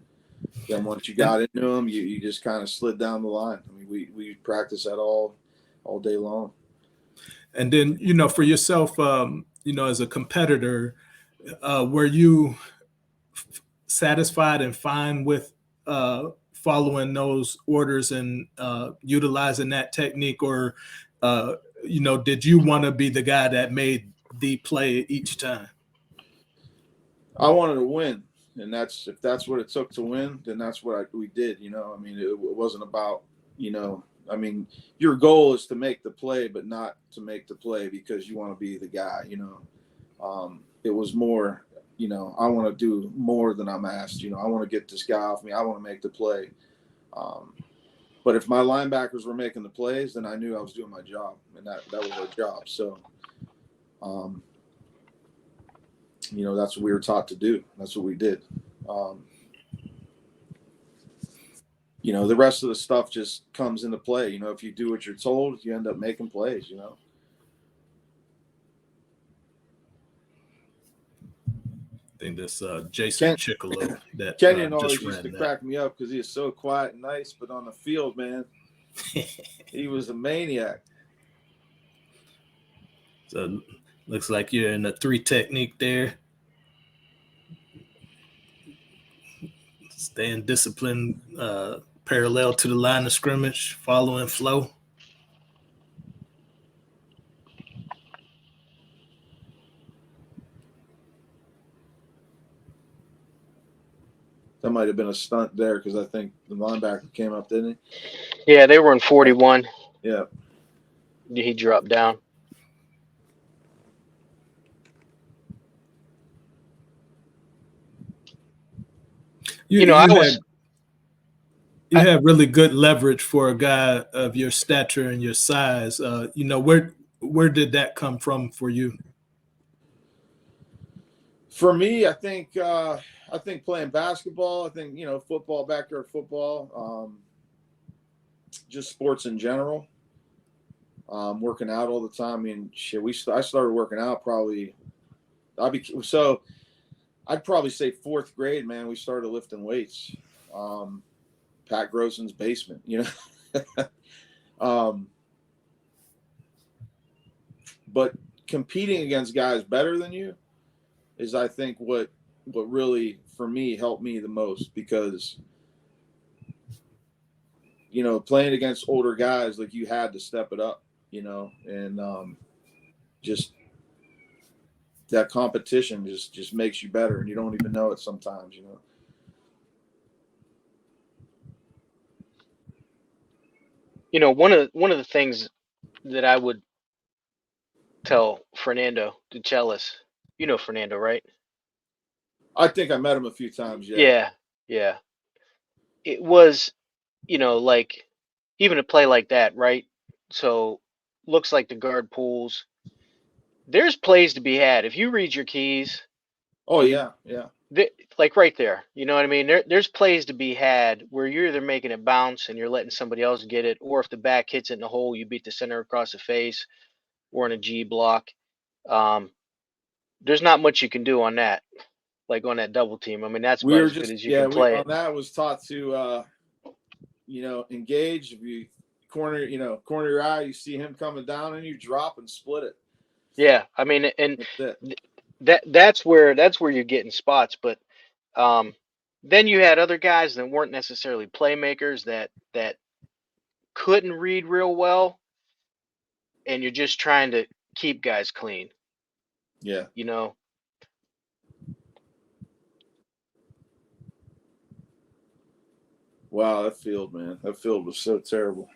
Then once you got into them, you just kind of slid down the line. I mean, we practice that all day long. And then, for yourself, as a competitor, were you satisfied and fine with following those orders and utilizing that technique, or did you want to be the guy that made the play each time? I wanted to win, and if that's what it took to win, then that's what we did. I mean, it wasn't about, I mean, your goal is to make the play, but not to make the play because you want to be the guy. It was more, I want to do more than I'm asked. I want to get this guy off me. I want to make the play. But if my linebackers were making the plays, then I knew I was doing my job, and that was our job. So, that's what we were taught to do. That's what we did. The rest of the stuff just comes into play. If you do what you're told, you end up making plays, I think that's Jason Chickalo that Kenyon always just used to ran crack me up because he was so quiet and nice, but on the field, man, he was a maniac. So looks like you're in a 3 technique there. Staying disciplined, parallel to the line of scrimmage, following flow. That might have been a stunt there because I think the linebacker came up, didn't he? Yeah, they were in 41. Yeah. He dropped down. You have really good leverage for a guy of your stature and your size. Where did that come from for you? For me, I think playing basketball. I think football, backyard football, just sports in general. Working out all the time. I mean, shit. I started working out probably. I'd probably say 4th grade, man. We started lifting weights. Pat Grosson's basement, but competing against guys better than you is, I think, what really, for me, helped me the most because, playing against older guys, like, you had to step it up, and just that competition just makes you better, and you don't even know it sometimes, One of the things that I would tell Fernando DeChellis, Fernando, right? I think I met him a few times. Yeah. Yeah. It was, like, even a play like that, right? So looks like the guard pulls. There's plays to be had. If you read your keys. Oh, yeah. Like right there, you know what I mean? There's plays to be had where you're either making it bounce and you're letting somebody else get it, or if the back hits it in the hole, you beat the center across the face, or in a G block. There's not much you can do on that, like on that double team. I mean, that's about as good as you can play it. On that was taught to, engage. If you corner your eye, you see him coming down, and you drop and split it. Yeah, I mean, and that's where you're getting spots. But Then you had other guys that weren't necessarily playmakers that couldn't read real well, and you're just trying to keep guys clean. Yeah. You know, Wow, that field, man. That field was so terrible.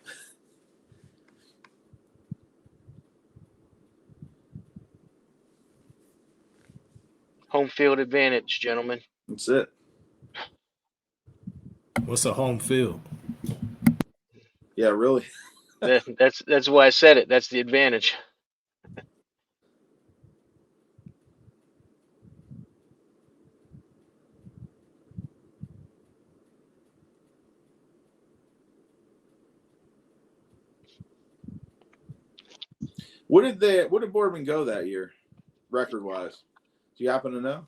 home field advantage, gentlemen. That's it. What's a home field? Yeah, really. That's why I said it. That's the advantage. What did Boardman go that year, record wise? Do you happen to know?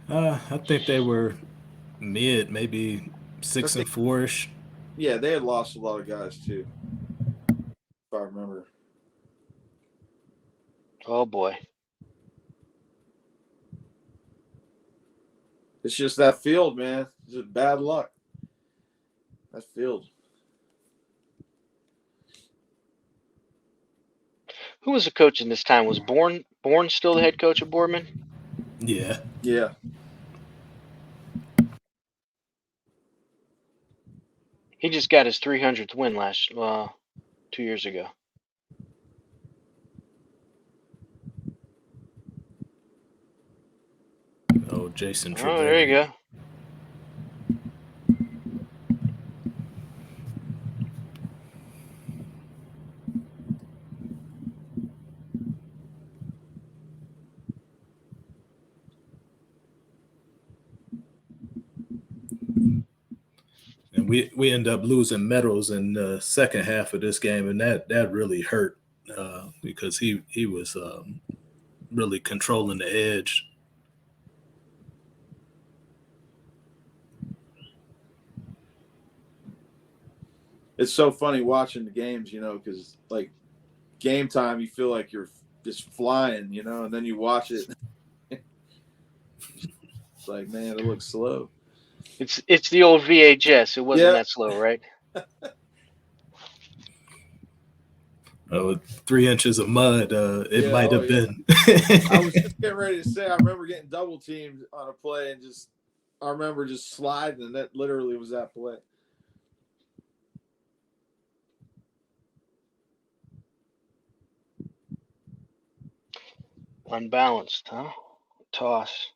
I think they were mid, maybe 6-4-ish. Yeah, they had lost a lot of guys too, if I remember. Oh boy. It's just that field, man. It's just bad luck. That field. Who was the coach in this time? Was Bourne still the head coach of Boardman? Yeah. Yeah. He just got his 300th win 2 years ago. Oh, Jason Oh, there you Trevelyan. go. And we end up losing medals in the second half of this game, and that really hurt because he was really controlling the edge. It's so funny watching the games, because like game time, you feel like you're just flying, and then you watch it. It's like, man, it looks slow. It's the old VHS. It wasn't that slow, right? 3 inches of mud. It might have been. I was just getting ready to say, I remember getting double teamed on a play and I remember just sliding, and that literally was that play. Unbalanced, huh? Toss.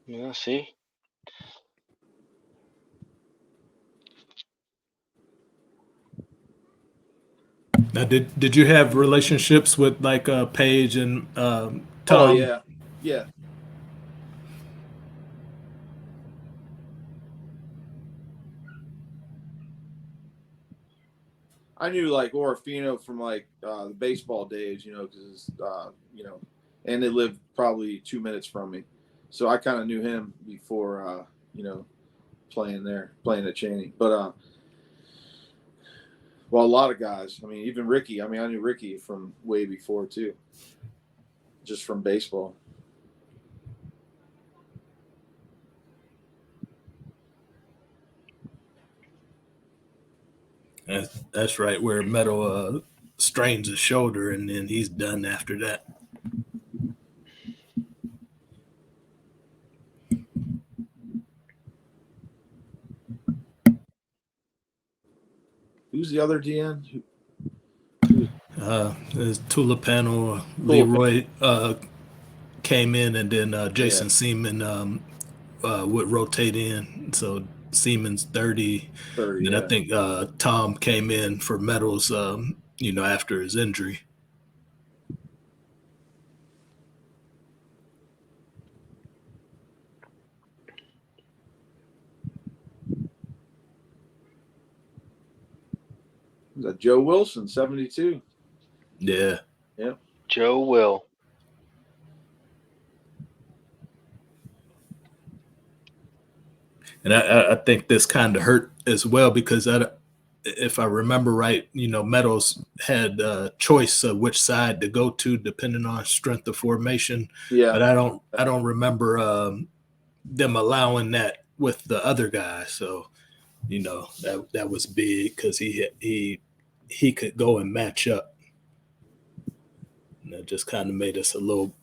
Yeah, see? Now, did you have relationships with like Paige and Tom? Oh yeah. I knew like Orofino from like the baseball days, because and they lived probably 2 minutes from me, so I kind of knew him before playing at Chaney. But well, a lot of guys. I mean, even Ricky. I knew Ricky from way before too, just from baseball. That's right, where Meadow strains his shoulder, and then he's done after that. Who's the other DN? There's Tulipano, Leroy came in, and then Jason Seaman would rotate in. So Seaman's 30. And then I think Tom came in for Meadows, after his injury. Was that Joe Wilson, 72? Yeah. Yep. Joe Will. And I think this kind of hurt as well because if I remember right, Meadows had a choice of which side to go to depending on strength of formation. Yeah. But I don't remember them allowing that with the other guy. So, that was big because he could go and match up. And that just kind of made us a little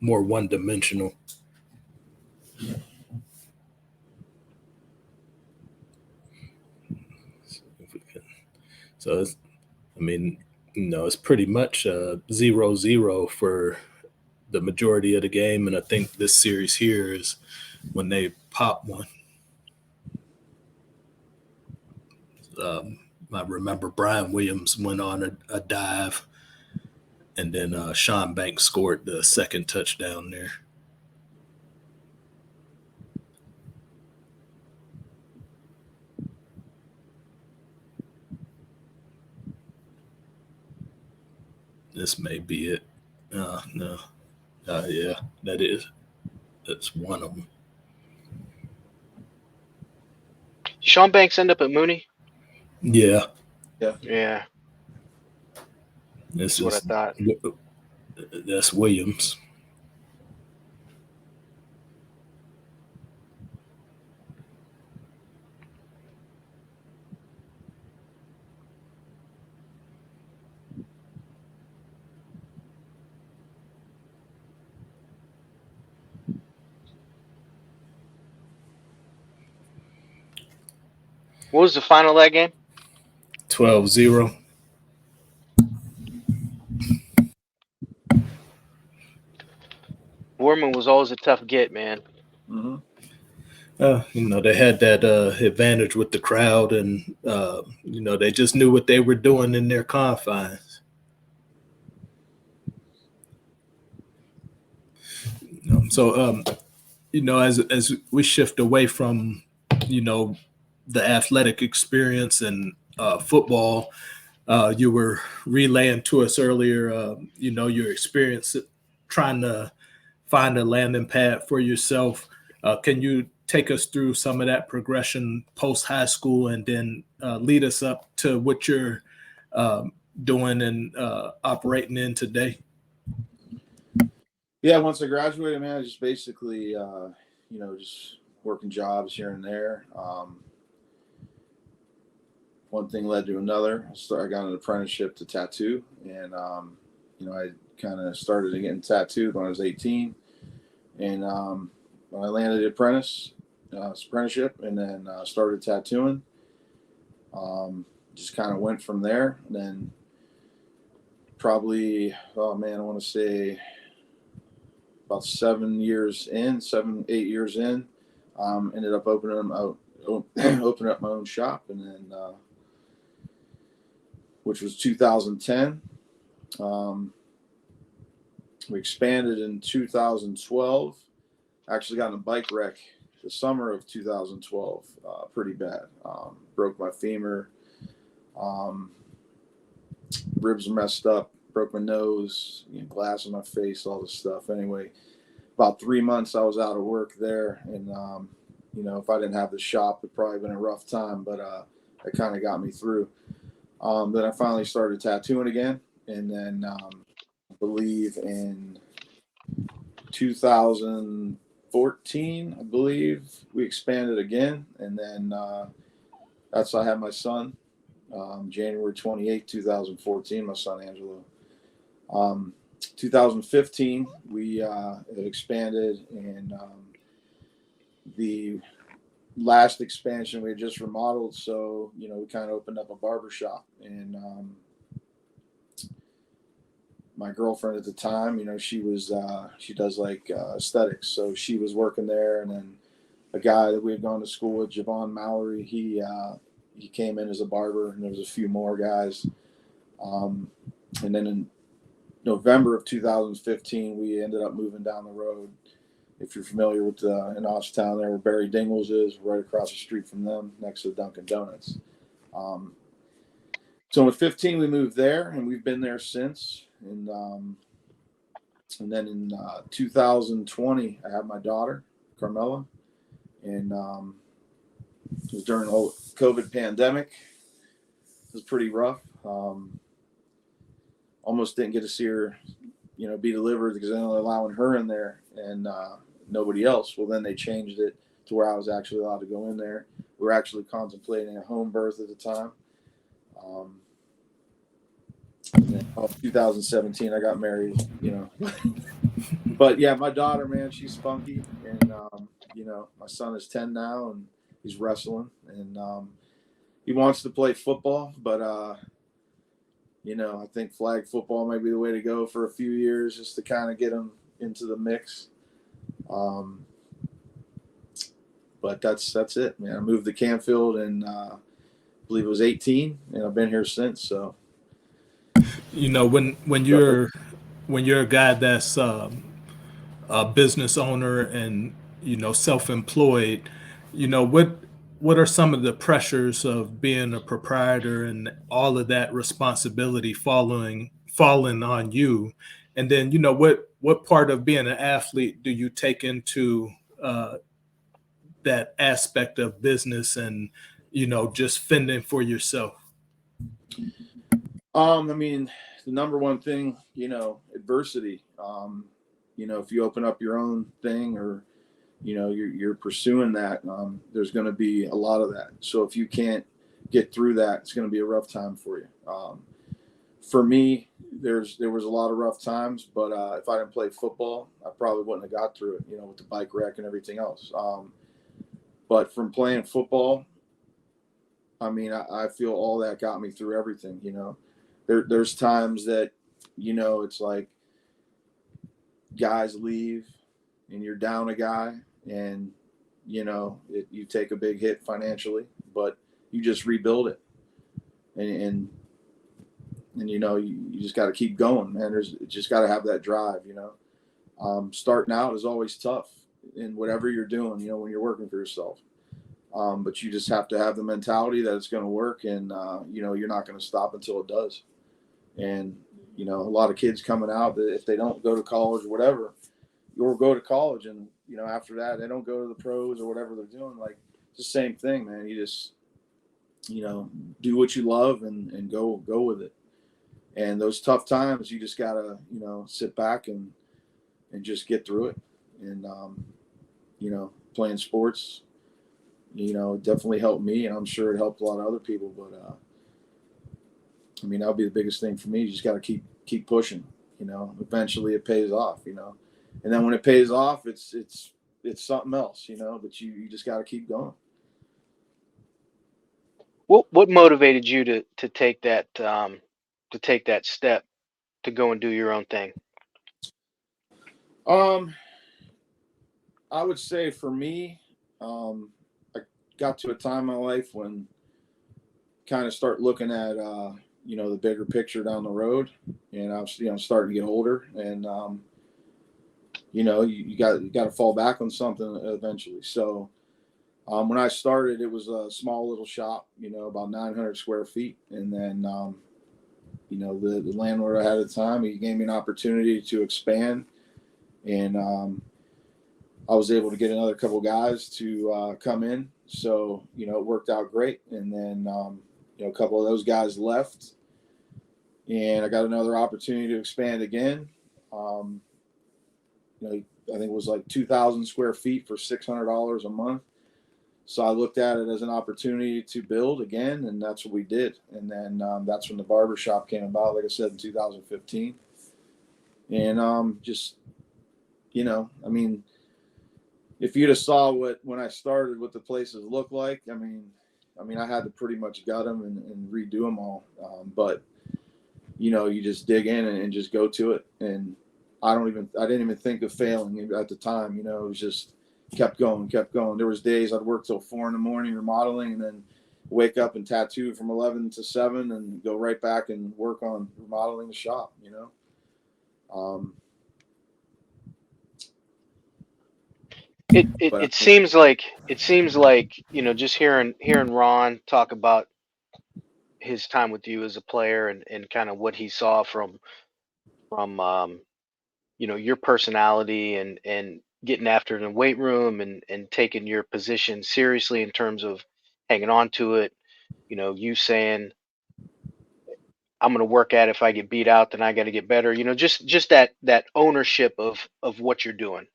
more one dimensional. So it's pretty much 0-0 for the majority of the game, and I think this series here is when they pop one. I remember Brian Williams went on a dive, and then Sean Banks scored the second touchdown there. This may be it. No. Yeah, that's one of them. Sean Banks end up at Mooney? Yeah. Yeah. That's what I thought. That's Williams. What was the final of that game? 12-0. Worman was always a tough get, man. Mm-hmm. They had that advantage with the crowd, and they just knew what they were doing in their confines. So, as we shift away from, the athletic experience and football, you were relaying to us earlier, your experience trying to find a landing pad for yourself. Can you take us through some of that progression post high school and then lead us up to what you're doing and operating in today? Yeah, once I graduated, man, I just basically, just working jobs here and there. One thing led to another. I got an apprenticeship to tattoo, and I kind of started getting tattooed when I was 18, and when I landed the apprenticeship, and then started tattooing. Just kind of went from there, and then probably, I want to say about 7, 8 years in, ended up opening up my own shop, and then which was 2010. We expanded in 2012. Actually got in a bike wreck the summer of 2012, pretty bad. Broke my femur, ribs messed up, broke my nose, glass in my face, all this stuff. Anyway, about 3 months I was out of work there, and if I didn't have the shop, it'd probably been a rough time, but it kind of got me through. Then I finally started tattooing again, and then I believe in 2014, I believe we expanded again, and then that's how I had my son, January 28, 2014, my son Angelo. 2015, we had expanded, and the last expansion we had just remodeled, so we kind of opened up a barbershop, and my girlfriend at the time, she does like aesthetics, so she was working there, and then a guy that we had gone to school with, Javon Mallory, he came in as a barber, and there was a few more guys, and then in November of 2015, we ended up moving down the road. If you're familiar with in Austintown there where Barry Dingles is, right across the street from them, next to Dunkin' Donuts. So in 15 we moved there, and we've been there since. And then in 2020 I had my daughter Carmela, and it was during the whole COVID pandemic. It was pretty rough. Almost didn't get to see her, be delivered because they're only allowing her in there and nobody else. Well, then they changed it to where I was actually allowed to go in there. We were actually contemplating a home birth at the time. 2017, I got married, But yeah, my daughter, man, she's spunky, and my son is 10 now, and he's wrestling, and he wants to play football, but I think flag football might be the way to go for a few years, just to kind of get him into the mix. But that's it, man. I moved to Canfield, and I believe it was 18, and I've been here since. So, when you're a guy that's a business owner and self-employed, what are some of the pressures of being a proprietor and all of that responsibility falling on you? And then what part of being an athlete do you take into that aspect of business and just fending for yourself? The number one thing, adversity. If you open up your own thing, or you're pursuing that, there's going to be a lot of that. So if you can't get through that, it's going to be a rough time for you. For me, there was a lot of rough times, but if I didn't play football, I probably wouldn't have got through it, with the bike wreck and everything else. But from playing football, I feel all that got me through everything. There's times that, it's like guys leave and you're down a guy, and, you take a big hit financially, but you just rebuild it. And you just got to keep going, man. You just got to have that drive, starting out is always tough in whatever you're doing, when you're working for yourself. But you just have to have the mentality that it's going to work, and, you're not going to stop until it does. And, a lot of kids coming out that if they don't go to college or whatever, you'll go to college, and, after that, they don't go to the pros or whatever they're doing. Like, it's the same thing, man. You just, do what you love and go with it. And those tough times, you just gotta, sit back and just get through it. And, playing sports, definitely helped me, and I'm sure it helped a lot of other people. But, that'll be the biggest thing for me. You just got to keep pushing, eventually it pays off, and then when it pays off, it's something else, but you just got to keep going. What motivated you to take that step to go and do your own thing? I would say for me, I got to a time in my life when kind of start looking at, the bigger picture down the road, and I was, starting to get older, and, you got to fall back on something eventually. So, when I started, it was a small little shop, about 900 square feet. And then, the landlord I had at the time, he gave me an opportunity to expand, and, I was able to get another couple guys to come in. So, it worked out great. And then, a couple of those guys left, and I got another opportunity to expand again. I think it was like 2,000 square feet for $600 a month. So I looked at it as an opportunity to build again, and that's what we did. And then that's when the Barbershop came about, like I said, in 2015. And if you'd have saw when I started, what the places looked like, I had to pretty much gut them and redo them all. But you just dig in and just go to it. And I didn't even think of failing at the time. It was just kept going. There was days I'd work till 4 a.m. remodeling, and then wake up and tattoo from 11 to 7 and go right back and work on remodeling the shop, It seems like just hearing Ron talk about his time with you as a player and kind of what he saw from your personality and getting after it in the weight room and taking your position seriously in terms of hanging on to it. You saying, I'm going to work at it. If I get beat out, then I got to get better. Just that ownership of what you're doing,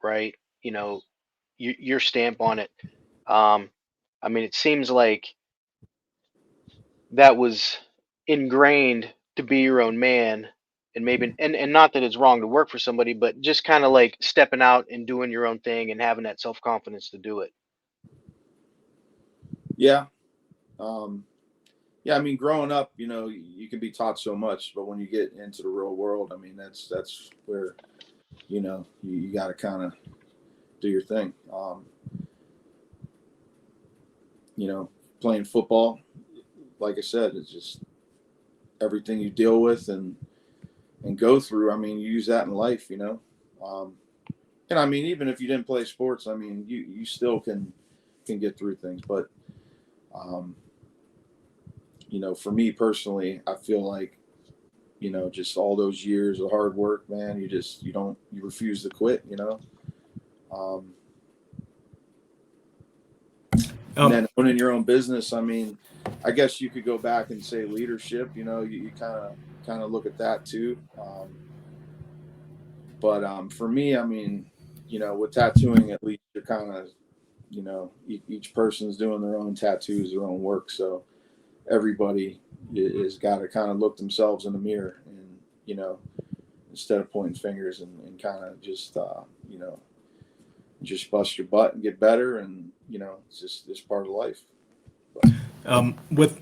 right? Your stamp on it. I mean, it seems like that was ingrained to be your own man, and maybe and not that it's wrong to work for somebody, but just kind of like stepping out and doing your own thing and having that self-confidence to do it. Yeah. Yeah, I mean, growing up, you can be taught so much, but when you get into the real world, I mean, that's where, you got to kind of do your thing. Playing football, like I said, it's just everything you deal with and go through. I mean, you use that in life, and I mean, even if you didn't play sports, I mean, you still can get through things. But, for me personally, I feel like, just all those years of hard work, man, you refuse to quit, and then owning your own business. I mean, I guess you could go back and say leadership, you kind of look at that too. But for me, I mean, with tattooing, at least you're kind of, each person's doing their own tattoos, their own work. So everybody is got to kind of look themselves in the mirror and, instead of pointing fingers and kind of just, just bust your butt and get better. And, it's part of life. With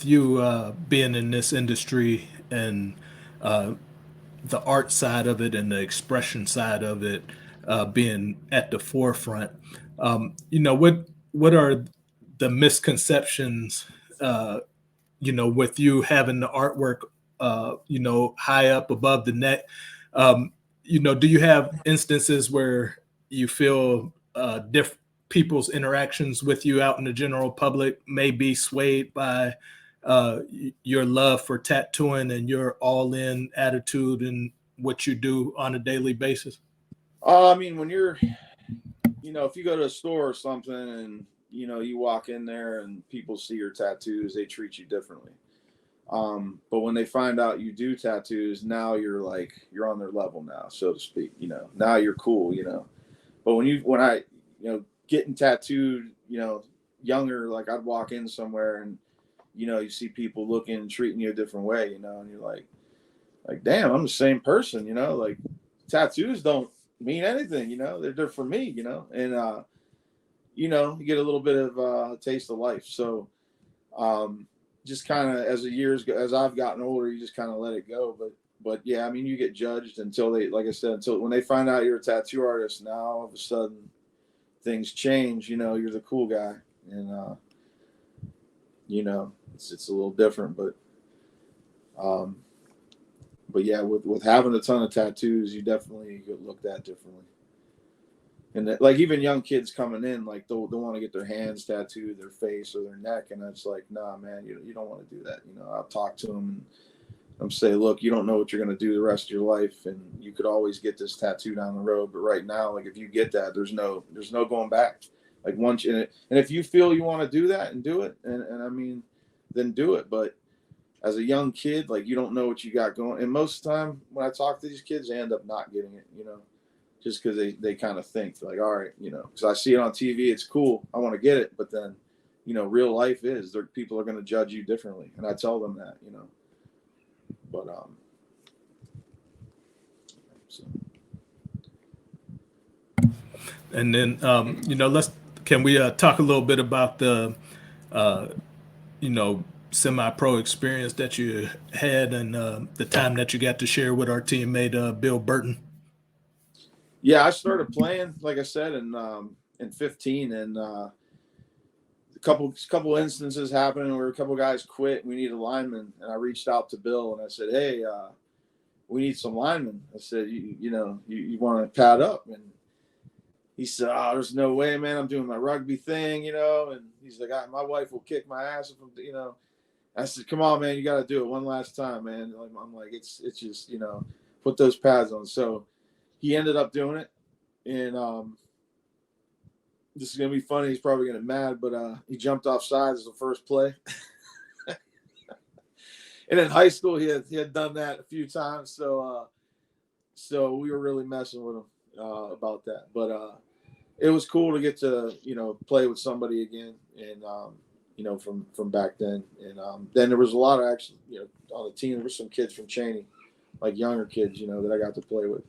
you being in this industry and the art side of it and the expression side of it being at the forefront, what are the misconceptions, with you having the artwork, high up above the neck? Do you have instances where you feel people's interactions with you out in the general public may be swayed by your love for tattooing and your all-in attitude and what you do on a daily basis? I mean, when you're, if you go to a store or something and, you walk in there and people see your tattoos, they treat you differently. But when they find out you do tattoos, now you're on their level now, so to speak, now you're cool, But when I, getting tattooed, younger, like I'd walk in somewhere and, you see people looking and treating you a different way, and you're like, damn, I'm the same person, like tattoos don't mean anything, they're for me, and, you get a little bit of a taste of life. So, just kind of as I've gotten older, you just kind of let it go. But yeah, I mean, you get judged until when they find out you're a tattoo artist. Now all of a sudden things change. You're the cool guy, and it's a little different. But yeah, with having a ton of tattoos, you definitely get looked at differently. And like even young kids coming in, like they'll want to get their hands tattooed, their face or their neck, and it's like, nah, man, you don't want to do that. I'll talk to them and I'm say, look, you don't know what you're going to do the rest of your life, and you could always get this tattoo down the road. But right now, like if you get that, there's no going back. Like once in it, and if you feel you want to do that and do it, and I mean, then do it. But as a young kid, like you don't know what you got going, and most of the time when I talk to these kids, they end up not getting it, just because they kind of think like, all right, because I see it on TV, it's cool, I want to get it, but then, real life is people are going to judge you differently, and I tell them that, but so. And then can we talk a little bit about the semi-pro experience that you had and the time that you got to share with our teammate Bill Burton? Yeah, I started playing, like I said, in 15, and a couple instances happened where a couple guys quit. We needed a lineman, and I reached out to Bill and I said, "Hey, we need some linemen." I said, "You want to pad up?" And he said, "Oh, there's no way, man. I'm doing my rugby thing, you know." And he's like, "My wife will kick my ass if I'm, you know." I said, "Come on, man. You got to do it one last time, man." I'm like, it's just, you know, put those pads on. So he ended up doing it. And this is going to be funny. He's probably going to get mad, but he jumped off sides as the first play. And in high school, he had done that a few times. So we were really messing with him about that. But it was cool to get to, you know, play with somebody again. And, you know, from back then. And then there was a lot of actually, you know, on the team, there were some kids from Chaney, like younger kids, you know, that I got to play with.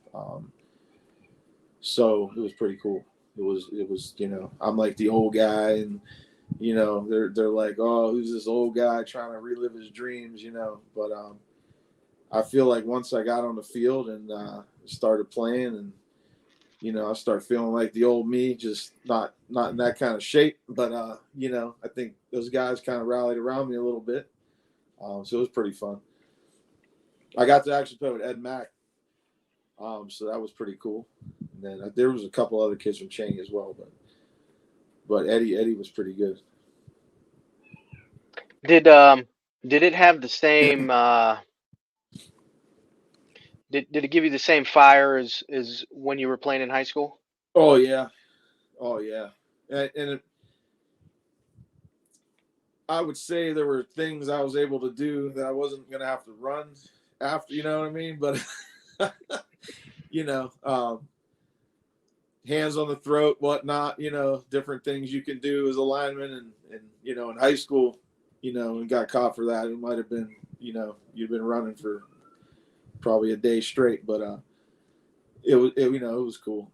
So it was pretty cool. It was, you know, I'm like the old guy, and, you know, they're like, "Oh, who's this old guy trying to relive his dreams?" You know, but I feel like once I got on the field and started playing, and, you know, I start feeling like the old me, just not in that kind of shape. But you know, I think those guys kind of rallied around me a little bit, so it was pretty fun. I got to actually play with Ed Mack, so that was pretty cool. And then there was a couple other kids from Chaney as well, but Eddie was pretty good. Did it have the same did it give you the same fire as when you were playing in high school? Oh yeah, and I would say there were things I was able to do that I wasn't gonna have to run after. You know what I mean? But you know, hands on the throat, whatnot. You know, different things you can do as a lineman, and you know, in high school, you know, and got caught for that. It might have been, you know, you've been running for probably a day straight, but you know, it was cool.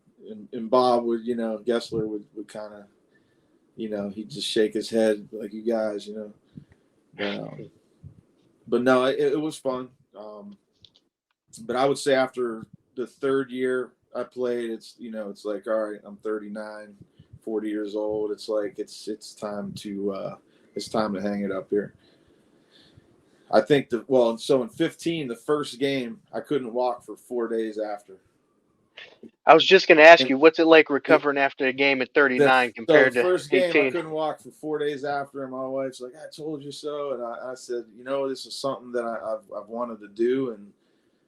And Bob would, you know, Gessler would kind of, you know, he'd just shake his head like, "You guys, you know." But no, it was fun. But I would say after the third year I played, it's, you know, it's like, all right, I'm 39, 40 years old. It's like it's time to hang it up here. I think so in 15, the first game, I couldn't walk for 4 days after. I was just going to ask And you, what's it like recovering after a game at 39 the compared to first game, I 18? couldn't walk for 4 days after, and my wife's like, "I told you so." And I said, "You know, this is something that I've wanted to do, and,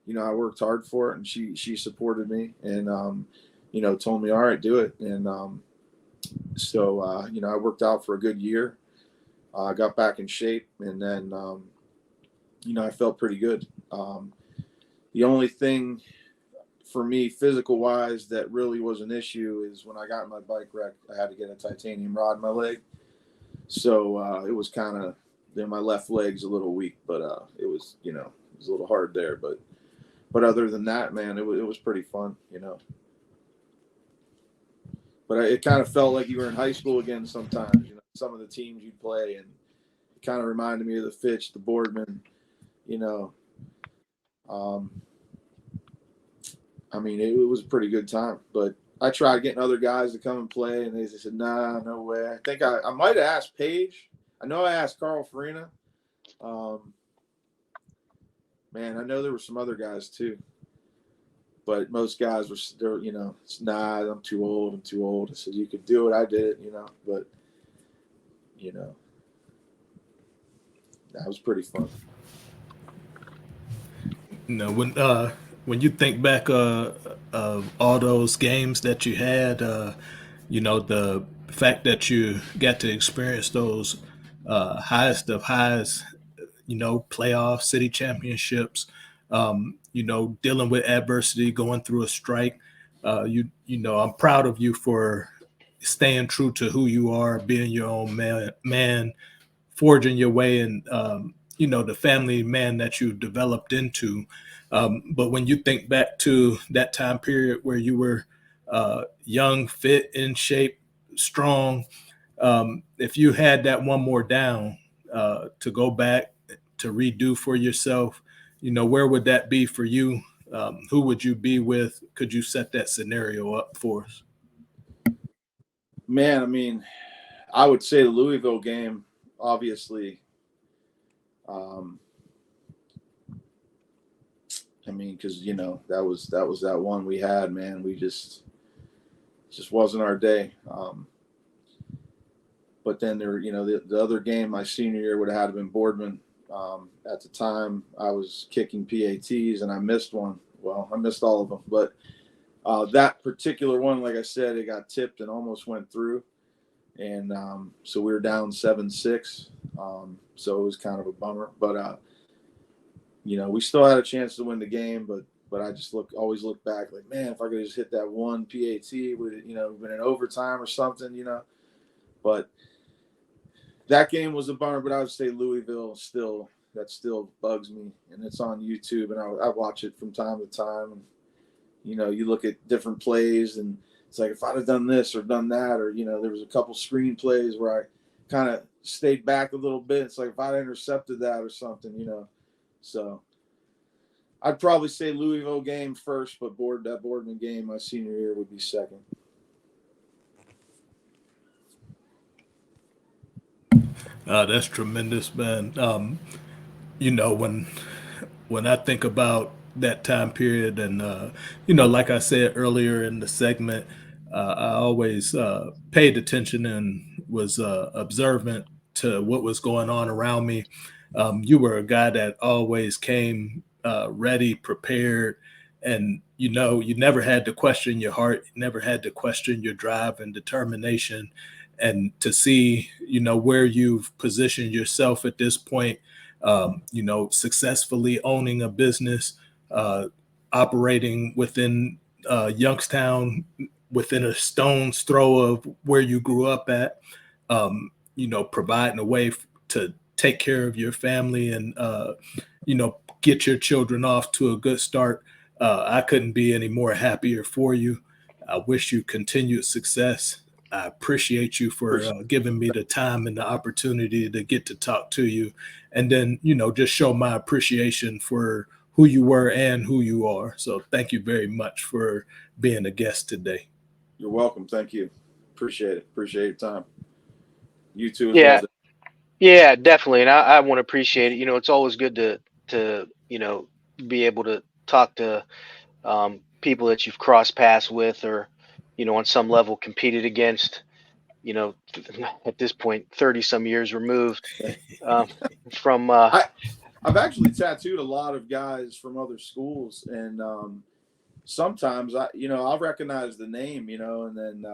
you know, I worked hard for it." And she supported me, and you know, told me, "All right, do it." And so you know, I worked out for a good year. I got back in shape, and then you know, I felt pretty good. The only thing for me, physical wise, that really was an issue is when I got in my bike wreck, I had to get a titanium rod in my leg. So it was kind of, my left leg's a little weak, but it was, you know, it was a little hard there. But other than that, man, it was pretty fun, you know. But it kind of felt like you were in high school again sometimes, you know, some of the teams you'd play, and it kind of reminded me of the Fitch, the Boardman, you know. I mean, it was a pretty good time, but I tried getting other guys to come and play, and they said, "Nah, no way." I think I might have asked Paige. I know I asked Carl Farina. Man, I know there were some other guys too, but most guys were, you know, "Nah, I'm too old. I'm too old." I said, "You could do it." I did it, you know, but, you know, that was pretty fun. You know, when you think back of all those games that you had, you know, the fact that you got to experience those highest of highs, you know, playoff city championships, you know, dealing with adversity, going through a strike. You know, I'm proud of you for staying true to who you are, being your own man, forging your way, and you know, the family man that you developed into. But when you think back to that time period where you were young, fit, in shape, strong, if you had that one more down to go back to redo for yourself, you know, where would that be for you? Who would you be with? Could you set that scenario up for us? Man, I mean, I would say the Louisville game, obviously. I mean, because, you know, that was that one we had, man. We just just wasn't our day. But then the other game my senior year would have had to been Boardman. At the time, I was kicking PATs and I missed one. Well, I missed all of them, but that particular one, like I said, it got tipped and almost went through, and so we were down 7-6. So it was kind of a bummer, but we still had a chance to win the game. But I just always look back like, man, if I could just hit that one PAT, would it been in overtime or something, But that game was a bummer. But I would say Louisville still bugs me, and it's on YouTube, and I watch it from time to time. And you look at different plays, and it's like, if I'd have done this or done that, or there was a couple screen plays where I kind of stayed back a little bit. It's like, if I'd intercepted that or something, So I'd probably say Louisville game first, but that Boardman game my senior year would be second. That's tremendous, man. When I think about that time period, and like I said earlier in the segment, I always paid attention and was observant to what was going on around me. You were a guy that always came ready, prepared, and you never had to question your heart, you never had to question your drive and determination. And to see, where you've positioned yourself at this point, successfully owning a business, operating within Youngstown, within a stone's throw of where you grew up at, providing a way to take care of your family and, get your children off to a good start. I couldn't be any more happier for you. I wish you continued success. I appreciate you for giving me the time and the opportunity to get to talk to you, and then, just show my appreciation for who you were and who you are. So thank you very much for being a guest today. You're welcome. Thank you. Appreciate it. Appreciate your time. You too. Yeah. Well. Yeah, definitely. And I want to appreciate it. It's always good to be able to talk to people that you've crossed paths with, or, on some level competed against, at this point, 30 some years removed from. I've actually tattooed a lot of guys from other schools, and sometimes I'll recognize the name, and then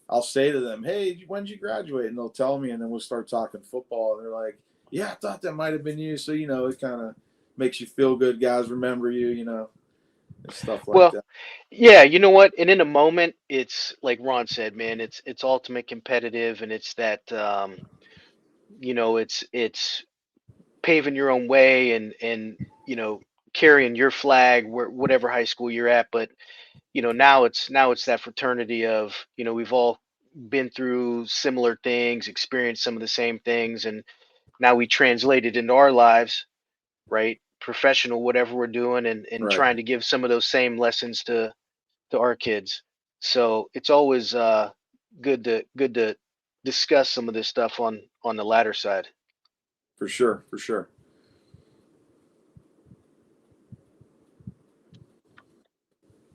I'll say to them, "Hey, when did you graduate?" And they'll tell me, and then we'll start talking football. And they're like, "Yeah, I thought that might have been you." So it kind of makes you feel good. Guys remember you, and stuff like that. Yeah, you know what? And in a moment, it's like Ron said, man. It's ultimate competitive, and it's that it's paving your own way, and carrying your flag whatever high school you're at. But now it's that fraternity of, we've all been through similar things, experienced some of the same things, and now we translate it into our lives, right? Professional, whatever we're doing, and Right. trying to give some of those same lessons to our kids. So it's always good to discuss some of this stuff on the latter side. For sure.